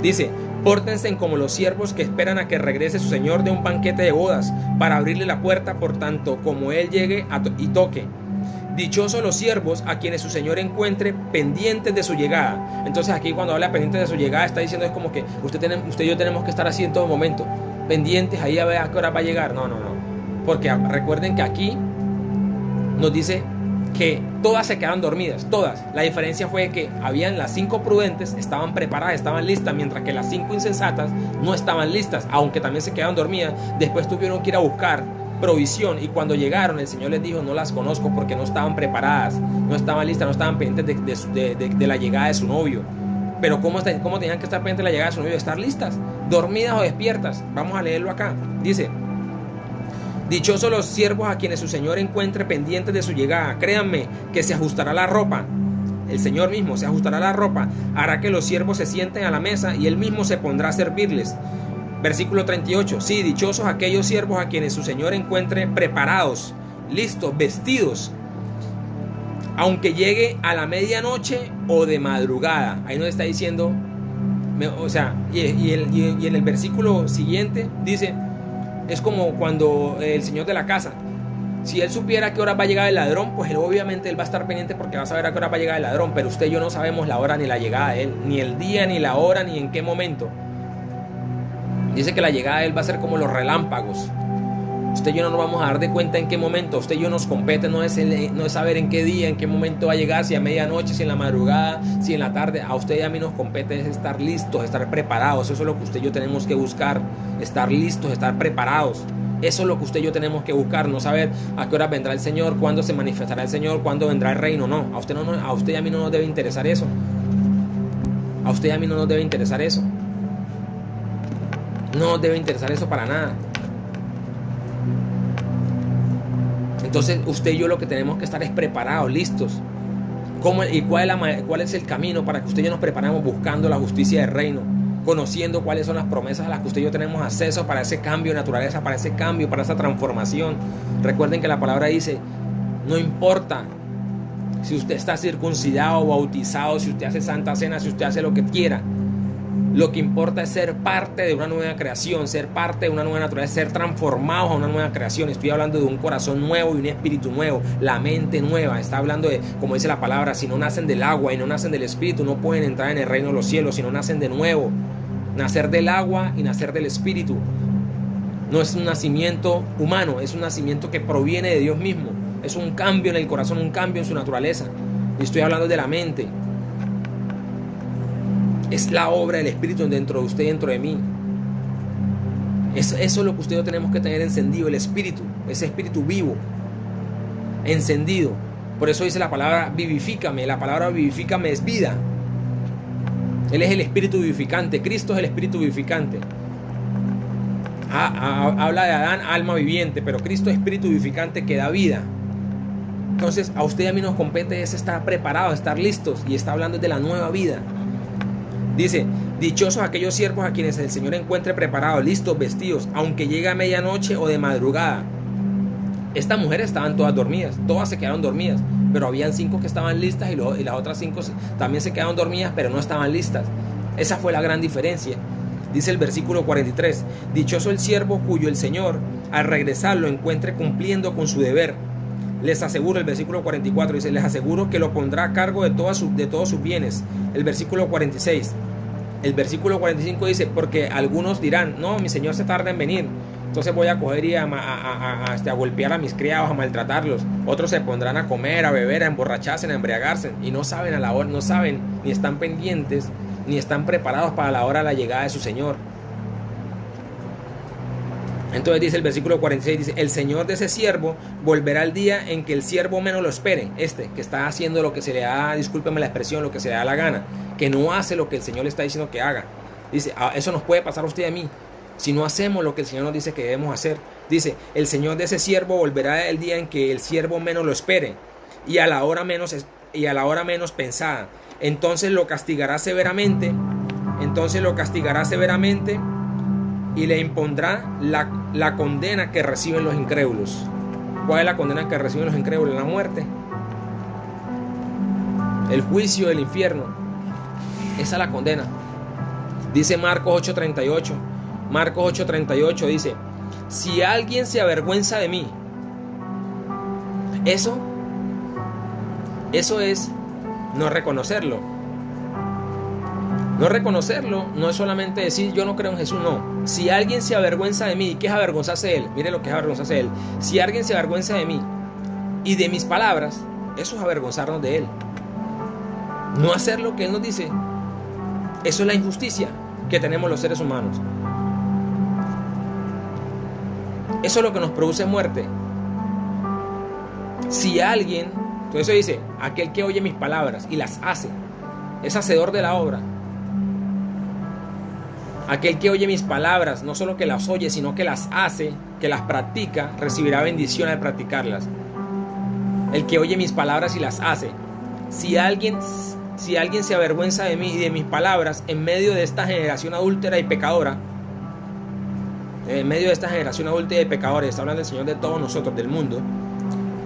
Dice, pórtense como los siervos que esperan a que regrese su señor de un banquete de bodas, para abrirle la puerta por tanto como él llegue y toque. Dichosos los siervos a quienes su señor encuentre pendientes de su llegada. Entonces aquí cuando habla pendientes de su llegada, está diciendo es como que usted y yo tenemos que estar así en todo momento, pendientes ahí a ver a qué hora va a llegar. No, porque recuerden que aquí nos dice que todas se quedaron dormidas, todas. La diferencia fue que habían las 5 prudentes, estaban preparadas, estaban listas, mientras que las 5 insensatas no estaban listas, aunque también se quedaron dormidas. Después tuvieron que ir a buscar provisión, y cuando llegaron el Señor les dijo, no las conozco, porque no estaban preparadas, no estaban listas, no estaban pendientes de la llegada de su novio. Pero ¿cómo tenían que estar pendientes de la llegada de su novio? Estar listas, dormidas o despiertas. Vamos a leerlo acá. Dice, dichosos los siervos a quienes su señor encuentre pendientes de su llegada. Créanme que se ajustará la ropa. El Señor mismo se ajustará la ropa, hará que los siervos se sienten a la mesa y él mismo se pondrá a servirles. Versículo 38. Sí, dichosos aquellos siervos a quienes su señor encuentre preparados, listos, vestidos, aunque llegue a la medianoche o de madrugada. Ahí nos está diciendo, o sea, y en el versículo siguiente dice, es como cuando el señor de la casa, si él supiera a qué hora va a llegar el ladrón, pues obviamente él va a estar pendiente porque va a saber a qué hora va a llegar el ladrón. Pero usted y yo no sabemos la hora ni la llegada de él, ni el día, ni la hora, ni en qué momento. Dice que la llegada de él va a ser como los relámpagos. Usted y yo no nos vamos a dar de cuenta en qué momento. Usted y yo nos compete, no es saber en qué día, en qué momento va a llegar, si a medianoche, si en la madrugada, si en la tarde. A usted y a mí nos compete es estar listos, estar preparados. Eso es lo que usted y yo tenemos que buscar, estar listos, estar preparados. Eso es lo que usted y yo tenemos que buscar, no saber a qué hora vendrá el Señor, cuándo se manifestará el Señor, cuándo vendrá el reino. No, a usted y a mí no nos debe interesar eso. A usted y a mí no nos debe interesar eso. No nos debe interesar eso para nada. Entonces usted y yo lo que tenemos que estar es preparados, listos. ¿Cuál es el camino para que usted y yo nos preparemos buscando la justicia del reino? Conociendo cuáles son las promesas a las que usted y yo tenemos acceso para ese cambio de naturaleza, para ese cambio, para esa transformación. Recuerden que la palabra dice, no importa si usted está circuncidado o bautizado, si usted hace santa cena, si usted hace lo que quiera. Lo que importa es ser parte de una nueva creación, ser parte de una nueva naturaleza, ser transformados a una nueva creación. Estoy hablando de un corazón nuevo y un espíritu nuevo, la mente nueva. Está hablando de, como dice la palabra, si no nacen del agua y no nacen del espíritu, no pueden entrar en el reino de los cielos, si no nacen de nuevo. Nacer del agua y nacer del espíritu. No es un nacimiento humano, es un nacimiento que proviene de Dios mismo. Es un cambio en el corazón, un cambio en su naturaleza. Y estoy hablando de la mente. Es la obra del Espíritu dentro de usted y dentro de mí. Eso es lo que usted y yo tenemos que tener encendido, el Espíritu, ese Espíritu vivo, encendido. Por eso dice la palabra vivifícame. La palabra vivifícame es vida. Él es el Espíritu vivificante. Cristo es el Espíritu vivificante. Habla de Adán, alma viviente, pero Cristo es Espíritu vivificante que da vida. Entonces a usted y a mí nos compete es estar preparados, estar listos, y está hablando de la nueva vida. Dice, dichosos aquellos siervos a quienes el Señor encuentre preparados, listos, vestidos, aunque llegue a medianoche o de madrugada. Estas mujeres estaban todas dormidas, todas se quedaron dormidas, pero habían 5 que estaban listas y las otras 5 también se quedaron dormidas, pero no estaban listas. Esa fue la gran diferencia. Dice el versículo 43, dichoso el siervo cuyo el Señor al regresar lo encuentre cumpliendo con su deber. Les aseguro, el versículo 44 dice, les aseguro que lo pondrá a cargo de todos sus bienes. El versículo 46. El versículo 45 dice, porque algunos dirán, no, mi señor se tarda en venir, entonces voy a coger y a golpear a mis criados, a maltratarlos. Otros se pondrán a comer, a beber, a emborracharse, a embriagarse, y no saben a la hora, no saben, ni están pendientes, ni están preparados para la hora de la llegada de su Señor. Entonces dice el versículo 46, dice, el Señor de ese siervo volverá el día en que el siervo menos lo espere. Que está haciendo lo que se le da, discúlpeme la expresión, lo que se le da la gana, que no hace lo que el Señor le está diciendo que haga. Dice, eso nos puede pasar a usted y a mí, si no hacemos lo que el Señor nos dice que debemos hacer. Dice, el Señor de ese siervo volverá el día en que el siervo menos lo espere, y a la hora menos pensada. Entonces lo castigará severamente, y le impondrá la condena que reciben los incrédulos. ¿Cuál es la condena que reciben los incrédulos? La muerte, el juicio del infierno. Esa es la condena. Dice Marcos 8:38. Marcos 8:38 dice, si alguien se avergüenza de mí, eso es no reconocerlo. No reconocerlo no es solamente decir yo no creo en Jesús, no. Si alguien se avergüenza de mí, ¿qué es avergonzarse de él? Mire lo que es avergonzarse de él. Si alguien se avergüenza de mí y de mis palabras, eso es avergonzarnos de él. No hacer lo que él nos dice. Eso es la injusticia que tenemos los seres humanos. Eso es lo que nos produce muerte. Si alguien, entonces dice, aquel que oye mis palabras y las hace, es hacedor de la obra. Aquel que oye mis palabras, no solo que las oye, sino que las hace, que las practica, recibirá bendición al practicarlas. El que oye mis palabras y las hace. Si alguien se avergüenza de mí y de mis palabras en medio de esta generación adúltera y pecadora, está hablando el Señor de todos nosotros, del mundo.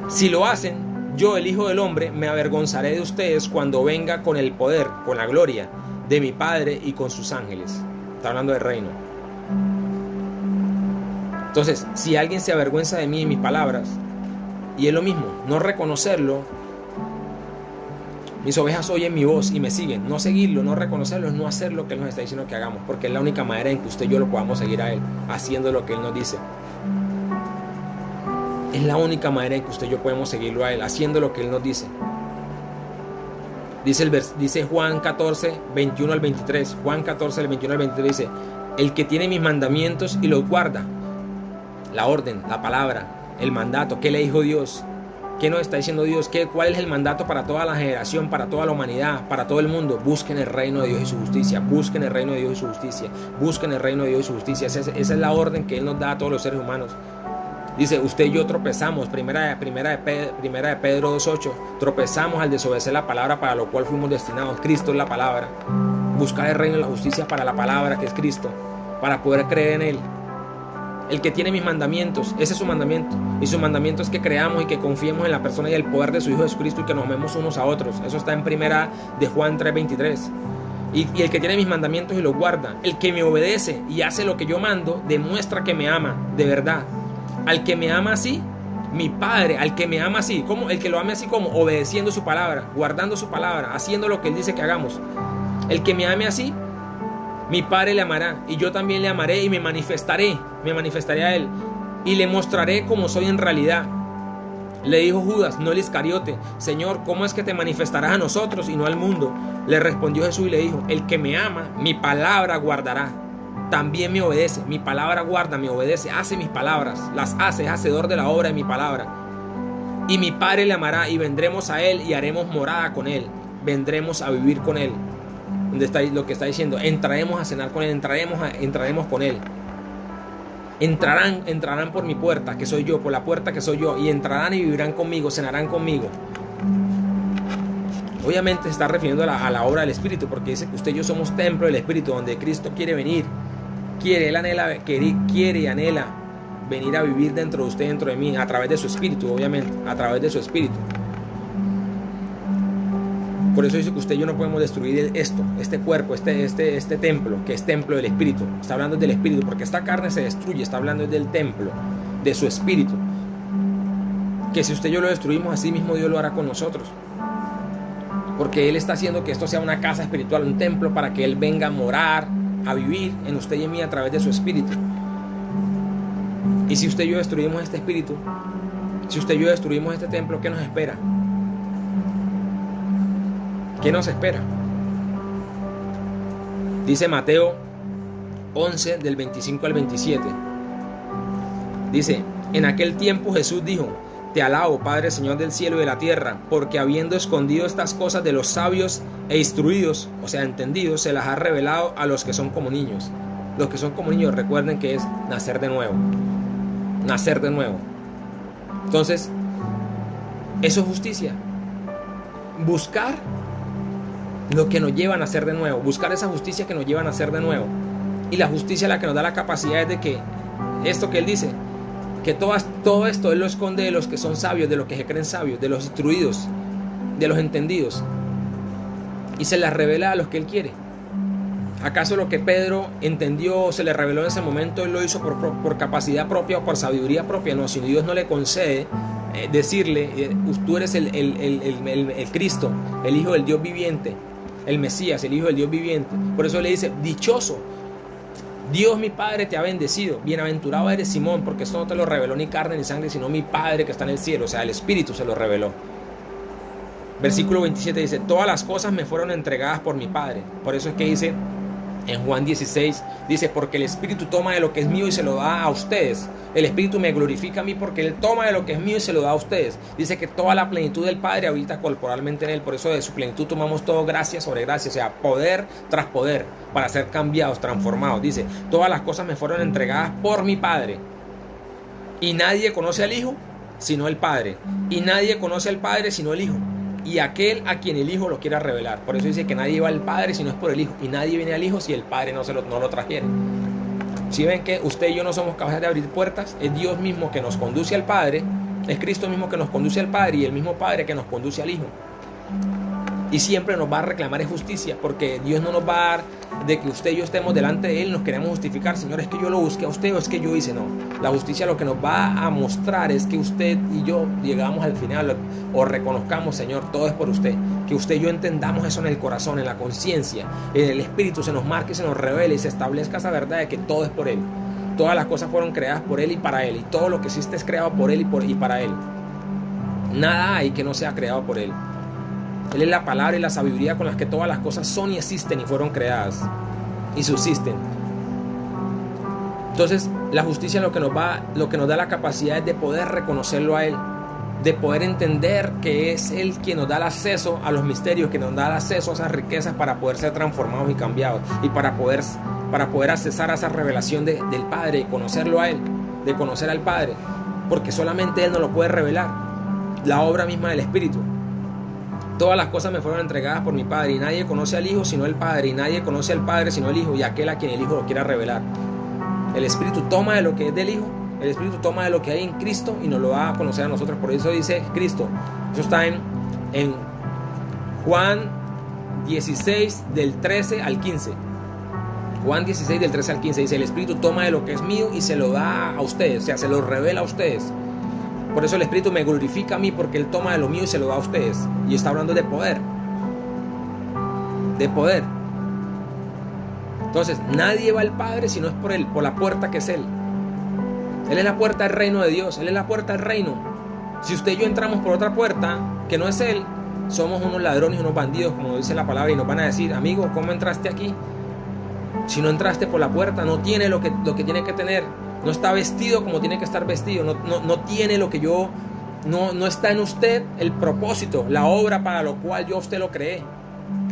Si lo hacen, yo, el Hijo del Hombre, me avergonzaré de ustedes cuando venga con el poder, con la gloria de mi Padre y con sus ángeles. Está hablando del reino. Entonces, si alguien se avergüenza de mí y mis palabras, y es lo mismo, no reconocerlo. Mis ovejas oyen mi voz y me siguen. No seguirlo, no reconocerlo, es no hacer lo que Él nos está diciendo que hagamos, porque es la única manera en que usted y yo lo podamos seguir a Él, haciendo lo que Él nos dice. Es la única manera en que usted y yo podemos seguirlo a Él, haciendo lo que Él nos dice. Dice Juan 14, 21 al 23. Juan 14, del 21 al 23 dice, el que tiene mis mandamientos y los guarda, la orden, la palabra, el mandato. ¿Qué le dijo Dios? ¿Qué nos está diciendo Dios? ¿Cuál es el mandato para toda la generación, para toda la humanidad, para todo el mundo? Busquen el reino de Dios y su justicia. Busquen el reino de Dios y su justicia. Busquen el reino de Dios y su justicia. Esa es la orden que Él nos da a todos los seres humanos. Dice, usted y yo tropezamos, primera de Pedro 2:8, tropezamos al desobedecer la palabra para lo cual fuimos destinados. Cristo es la palabra. Buscar el reino y la justicia para la palabra que es Cristo, para poder creer en Él. El que tiene mis mandamientos, ese es su mandamiento. Y su mandamiento es que creamos y que confiemos en la persona y el poder de su Hijo Jesucristo y que nos amemos unos a otros. Eso está en primera de Juan 3:23. Y el que tiene mis mandamientos y los guarda, el que me obedece y hace lo que yo mando, demuestra que me ama de verdad. Al que me ama así, mi Padre, al que me ama así, ¿cómo? El que lo ame así como obedeciendo su palabra, guardando su palabra, haciendo lo que Él dice que hagamos. El que me ame así, mi Padre le amará y yo también le amaré y me manifestaré a Él y le mostraré cómo soy en realidad. Le dijo Judas, no el Iscariote, Señor, ¿cómo es que te manifestarás a nosotros y no al mundo? Le respondió Jesús y le dijo, el que me ama, mi palabra guardará. También me obedece, mi palabra guarda, me obedece, hace mis palabras, las hace, es hacedor de la obra de mi palabra. Y mi Padre le amará y vendremos a Él y haremos morada con Él, vendremos a vivir con Él. Donde está lo que está diciendo, entraremos a cenar con Él, entraremos con Él. Entrarán por mi puerta, que soy yo, por la puerta que soy yo, y entrarán y vivirán conmigo, cenarán conmigo. Obviamente se está refiriendo a la obra del Espíritu, porque dice que usted y yo somos templo del Espíritu, donde Cristo quiere venir. Quiere y anhela venir a vivir dentro de usted, dentro de mí, a través de su Espíritu, obviamente, a través de su Espíritu. Por eso dice que usted y yo no podemos destruir este cuerpo, este templo, que es templo del Espíritu. Está hablando del Espíritu, porque esta carne se destruye, está hablando del templo, de su Espíritu. Que si usted y yo lo destruimos, así mismo Dios lo hará con nosotros. Porque Él está haciendo que esto sea una casa espiritual, un templo, para que Él venga a morar, a vivir en usted y en mí a través de su Espíritu. Y si usted y yo destruimos este Espíritu, si usted y yo destruimos este templo, ¿qué nos espera? ¿Qué nos espera? Dice Mateo 11 del 25 al 27. Dice, en aquel tiempo Jesús dijo, te alabo, Padre, Señor del cielo y de la tierra, porque habiendo escondido estas cosas de los sabios e instruidos, o sea, entendidos, se las ha revelado a los que son como niños. Los que son como niños, recuerden que es nacer de nuevo. Nacer de nuevo. Entonces, eso es justicia. Buscar lo que nos lleva a nacer de nuevo. Buscar esa justicia que nos lleva a nacer de nuevo. Y la justicia es la que nos da la capacidad de que, esto que Él dice, que todo esto Él lo esconde de los que son sabios, de los que se creen sabios, de los instruidos, de los entendidos, y se las revela a los que Él quiere. ¿Acaso lo que Pedro entendió se le reveló en ese momento? Él lo hizo por capacidad propia o por sabiduría propia. No, si Dios no le concede decirle, tú eres el Cristo, el Hijo del Dios viviente, el Mesías, el Hijo del Dios viviente. Por eso le dice, dichoso, Dios mi Padre te ha bendecido, bienaventurado eres Simón, porque esto no te lo reveló ni carne ni sangre, sino mi Padre que está en el cielo, o sea, el Espíritu se lo reveló. Versículo 27 dice, todas las cosas me fueron entregadas por mi Padre. Por eso es que dice en Juan 16, dice, porque el Espíritu toma de lo que es mío y se lo da a ustedes. El Espíritu me glorifica a mí porque Él toma de lo que es mío y se lo da a ustedes. Dice que toda la plenitud del Padre habita corporalmente en Él. Por eso de su plenitud tomamos todo gracia sobre gracia, o sea, poder tras poder, para ser cambiados, transformados. Dice, todas las cosas me fueron entregadas por mi Padre. Y nadie conoce al Hijo sino el Padre. Y nadie conoce al Padre sino el Hijo. Y aquel a quien el Hijo lo quiera revelar. Por eso dice que nadie va al Padre si no es por el Hijo. Y nadie viene al Hijo si el Padre no lo trajera. Si ven que usted y yo no somos capaces de abrir puertas, es Dios mismo que nos conduce al Padre, es Cristo mismo que nos conduce al Padre y el mismo Padre que nos conduce al Hijo. Y siempre nos va a reclamar justicia, porque Dios no nos va a dar de que usted y yo estemos delante de Él, nos queremos justificar, Señor, es que yo lo busqué a usted o es que yo hice. No, la justicia lo que nos va a mostrar es que usted y yo llegamos al final o reconozcamos, Señor, todo es por usted, que usted y yo entendamos eso en el corazón, en la conciencia, en el espíritu, se nos marque, se nos revele y se establezca esa verdad de que todo es por Él. Todas las cosas fueron creadas por Él y para Él, y todo lo que existe es creado por Él y para Él. Nada hay que no sea creado por Él. Él es la palabra y la sabiduría con las que todas las cosas son y existen y fueron creadas y subsisten. Entonces, la justicia lo que nos da la capacidad es de poder reconocerlo a Él, de poder entender que es Él quien nos da el acceso a los misterios, que nos da el acceso a esas riquezas para poder ser transformados y cambiados, y para poder accesar a esa revelación del Padre, y conocerlo a Él, de conocer al Padre, porque solamente Él nos lo puede revelar, la obra misma del Espíritu. Todas las cosas me fueron entregadas por mi Padre, y nadie conoce al Hijo sino el Padre, y nadie conoce al Padre sino el Hijo, y aquel a quien el Hijo lo quiera revelar. El Espíritu toma de lo que es del Hijo, el Espíritu toma de lo que hay en Cristo y nos lo da a conocer a nosotros. Por eso dice Cristo. Eso está en Juan 16 del 13 al 15. Juan 16 del 13 al 15 dice: el Espíritu toma de lo que es mío y se lo da a ustedes, o sea, se lo revela a ustedes. Por eso el Espíritu me glorifica a mí, porque Él toma de lo mío y se lo da a ustedes. Y está hablando de poder. De poder. Entonces, nadie va al Padre si no es por Él, por la puerta que es Él. Él es la puerta del reino de Dios. Él es la puerta del reino. Si usted y yo entramos por otra puerta que no es Él, somos unos ladrones y unos bandidos, como dice la palabra, y nos van a decir: amigo, ¿cómo entraste aquí? Si no entraste por la puerta, no tiene lo que tiene que tener. No está vestido como tiene que estar vestido. No tiene lo que yo... No está en usted el propósito, la obra para lo cual yo a usted lo creé.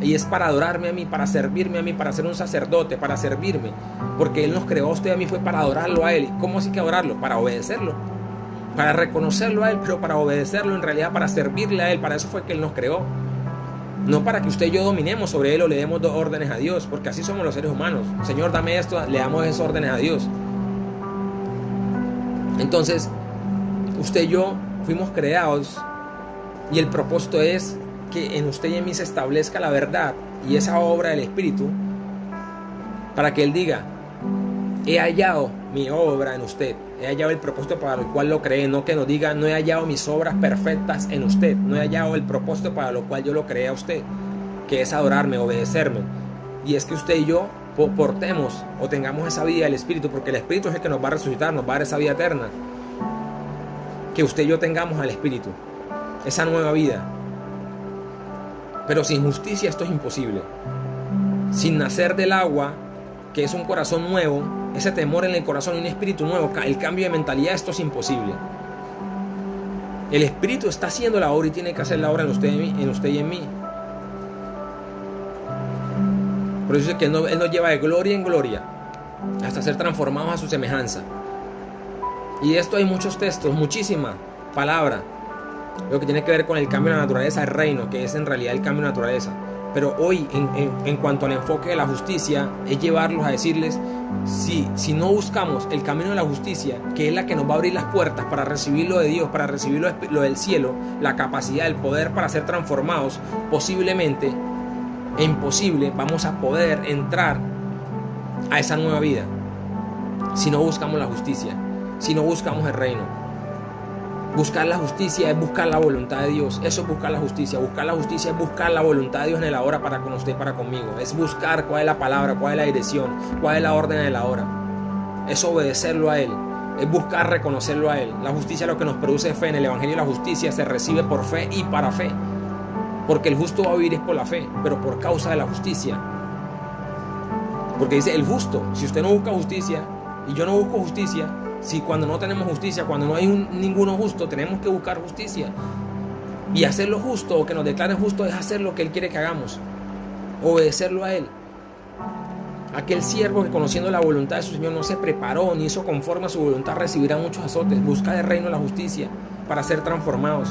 Y es para adorarme a mí, para servirme a mí, para ser un sacerdote, para servirme. Porque Él nos creó a usted y a mí fue para adorarlo a Él. ¿Cómo así que adorarlo? Para obedecerlo. Para reconocerlo a Él, pero para obedecerlo, en realidad para servirle a Él. Para eso fue que Él nos creó. No para que usted y yo dominemos sobre Él o le demos órdenes a Dios, porque así somos los seres humanos. Señor, dame esto, le damos esas órdenes a Dios. Entonces, usted y yo fuimos creados y el propósito es que en usted y en mí se establezca la verdad y esa obra del Espíritu, para que Él diga: he hallado mi obra en usted, he hallado el propósito para el cual lo creé. No que nos diga: no he hallado mis obras perfectas en usted, no he hallado el propósito para lo cual yo lo creé a usted, que es adorarme, obedecerme. Y es que usted y yo portemos o tengamos esa vida del Espíritu, porque el Espíritu es el que nos va a resucitar, nos va a dar esa vida eterna. Que usted y yo tengamos al Espíritu, esa nueva vida. Pero sin justicia esto es imposible. Sin nacer del agua, que es un corazón nuevo, ese temor en el corazón y un espíritu nuevo, el cambio de mentalidad, esto es imposible. El Espíritu está haciendo la obra y tiene que hacer la obra en usted y en mí. Por eso es que Él nos lleva de gloria en gloria hasta ser transformados a su semejanza. Y de esto hay muchos textos, muchísima palabra, lo que tiene que ver con el cambio de la naturaleza del reino, que es en realidad el cambio de naturaleza. Pero hoy, en cuanto al enfoque de la justicia, es llevarlos a decirles: si no buscamos el camino de la justicia, que es la que nos va a abrir las puertas para recibir lo de Dios, para recibir lo del cielo, la capacidad, el poder para ser transformados, posiblemente e imposible vamos a poder entrar a esa nueva vida si no buscamos la justicia, si no buscamos el reino. Buscar la justicia es buscar la voluntad de Dios. Eso es buscar la justicia. Buscar la justicia es buscar la voluntad de Dios en la hora para con usted y para conmigo. Es buscar cuál es la palabra, cuál es la dirección, cuál es la orden de la hora. Es obedecerlo a Él. Es buscar reconocerlo a Él. La justicia lo que nos produce es fe. En el Evangelio la justicia se recibe por fe y para fe. Porque el justo va a vivir es por la fe, pero por causa de la justicia. Porque dice el justo. Si usted no busca justicia y yo no busco justicia, si cuando no tenemos justicia, cuando no hay ninguno justo, tenemos que buscar justicia. Y hacer lo justo, o que nos declaren justo, es hacer lo que Él quiere que hagamos. Obedecerlo a Él. Aquel siervo que, conociendo la voluntad de su Señor, no se preparó ni hizo conforme a su voluntad, recibirá muchos azotes. Busca el reino de la justicia para ser transformados.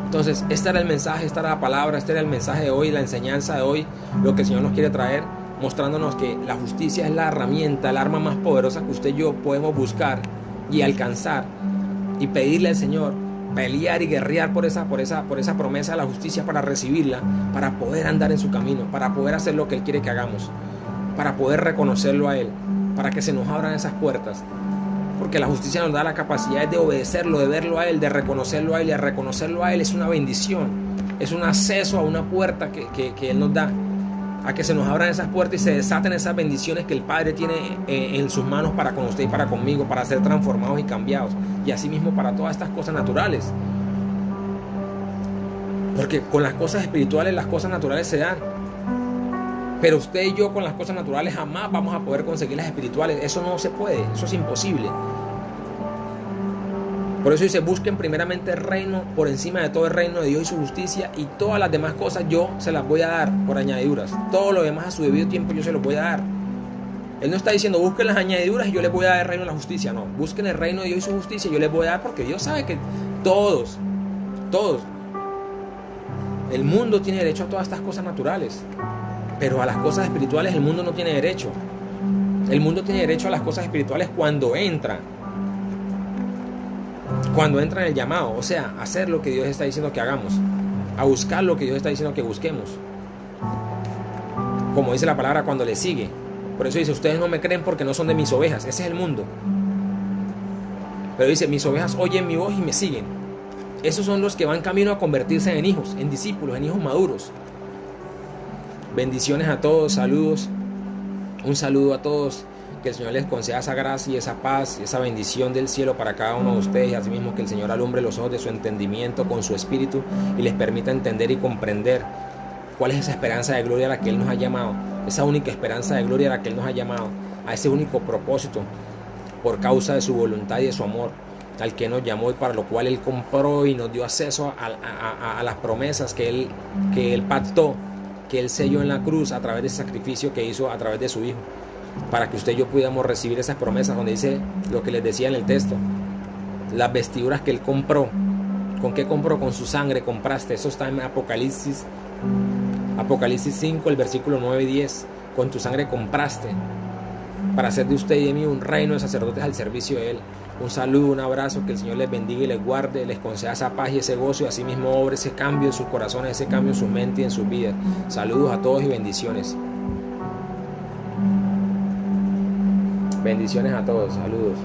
Entonces, este era el mensaje, esta era la palabra, este era el mensaje de hoy, la enseñanza de hoy, lo que el Señor nos quiere traer, mostrándonos que la justicia es la herramienta, el arma más poderosa que usted y yo podemos buscar y alcanzar y pedirle al Señor, pelear y guerrear por esa promesa de la justicia, para recibirla, para poder andar en su camino, para poder hacer lo que Él quiere que hagamos, para poder reconocerlo a Él, para que se nos abran esas puertas. Porque la justicia nos da la capacidad de obedecerlo, de verlo a Él, de reconocerlo a Él. Y al reconocerlo a Él es una bendición, es un acceso a una puerta que Él nos da, a que se nos abran esas puertas y se desaten esas bendiciones que el Padre tiene en sus manos para con usted y para conmigo, para ser transformados y cambiados. Y así mismo para todas estas cosas naturales. Porque con las cosas espirituales las cosas naturales se dan. Pero usted y yo con las cosas naturales jamás vamos a poder conseguir las espirituales. Eso no se puede, eso es imposible. Por eso dice, busquen primeramente el reino, por encima de todo el reino de Dios y su justicia, y todas las demás cosas yo se las voy a dar por añadiduras. Todo lo demás a su debido tiempo yo se los voy a dar. Él no está diciendo, busquen las añadiduras y yo les voy a dar el reino y la justicia. No, busquen el reino de Dios y su justicia y yo les voy a dar, porque Dios sabe que todos, el mundo tiene derecho a todas estas cosas naturales, pero a las cosas espirituales el mundo no tiene derecho. El mundo tiene derecho a las cosas espirituales cuando entra en el llamado, o sea, hacer lo que Dios está diciendo que hagamos, a buscar lo que Dios está diciendo que busquemos, como dice la palabra, cuando le sigue. Por eso dice, ustedes no me creen porque no son de mis ovejas. Ese es el mundo. Pero dice, mis ovejas oyen mi voz y me siguen. Esos son los que van camino a convertirse en hijos, en discípulos, en hijos maduros. Bendiciones a todos, saludos. Un saludo a todos. Que el Señor les conceda esa gracia y esa paz y esa bendición del cielo para cada uno de ustedes, y asimismo que el Señor alumbre los ojos de su entendimiento con su espíritu y les permita entender y comprender cuál es esa esperanza de gloria a la que Él nos ha llamado, esa única esperanza de gloria a la que Él nos ha llamado, a ese único propósito por causa de su voluntad y de su amor, al que nos llamó y para lo cual Él compró y nos dio acceso a las promesas que Él pactó, que Él selló en la cruz a través del sacrificio que hizo a través de su Hijo, para que usted y yo pudiéramos recibir esas promesas, donde dice lo que les decía en el texto, las vestiduras que Él compró. ¿Con qué compró? Con su sangre compraste. Eso está en Apocalipsis 5, el versículo 9 y 10. Con tu sangre compraste, para hacer de usted y de mí un reino de sacerdotes al servicio de Él. Un saludo, un abrazo, que el Señor les bendiga y les guarde, les conceda esa paz y ese gozo, y así mismo obre ese cambio en sus corazones, ese cambio en su mente y en sus vidas. Saludos a todos y bendiciones. Bendiciones a todos, saludos.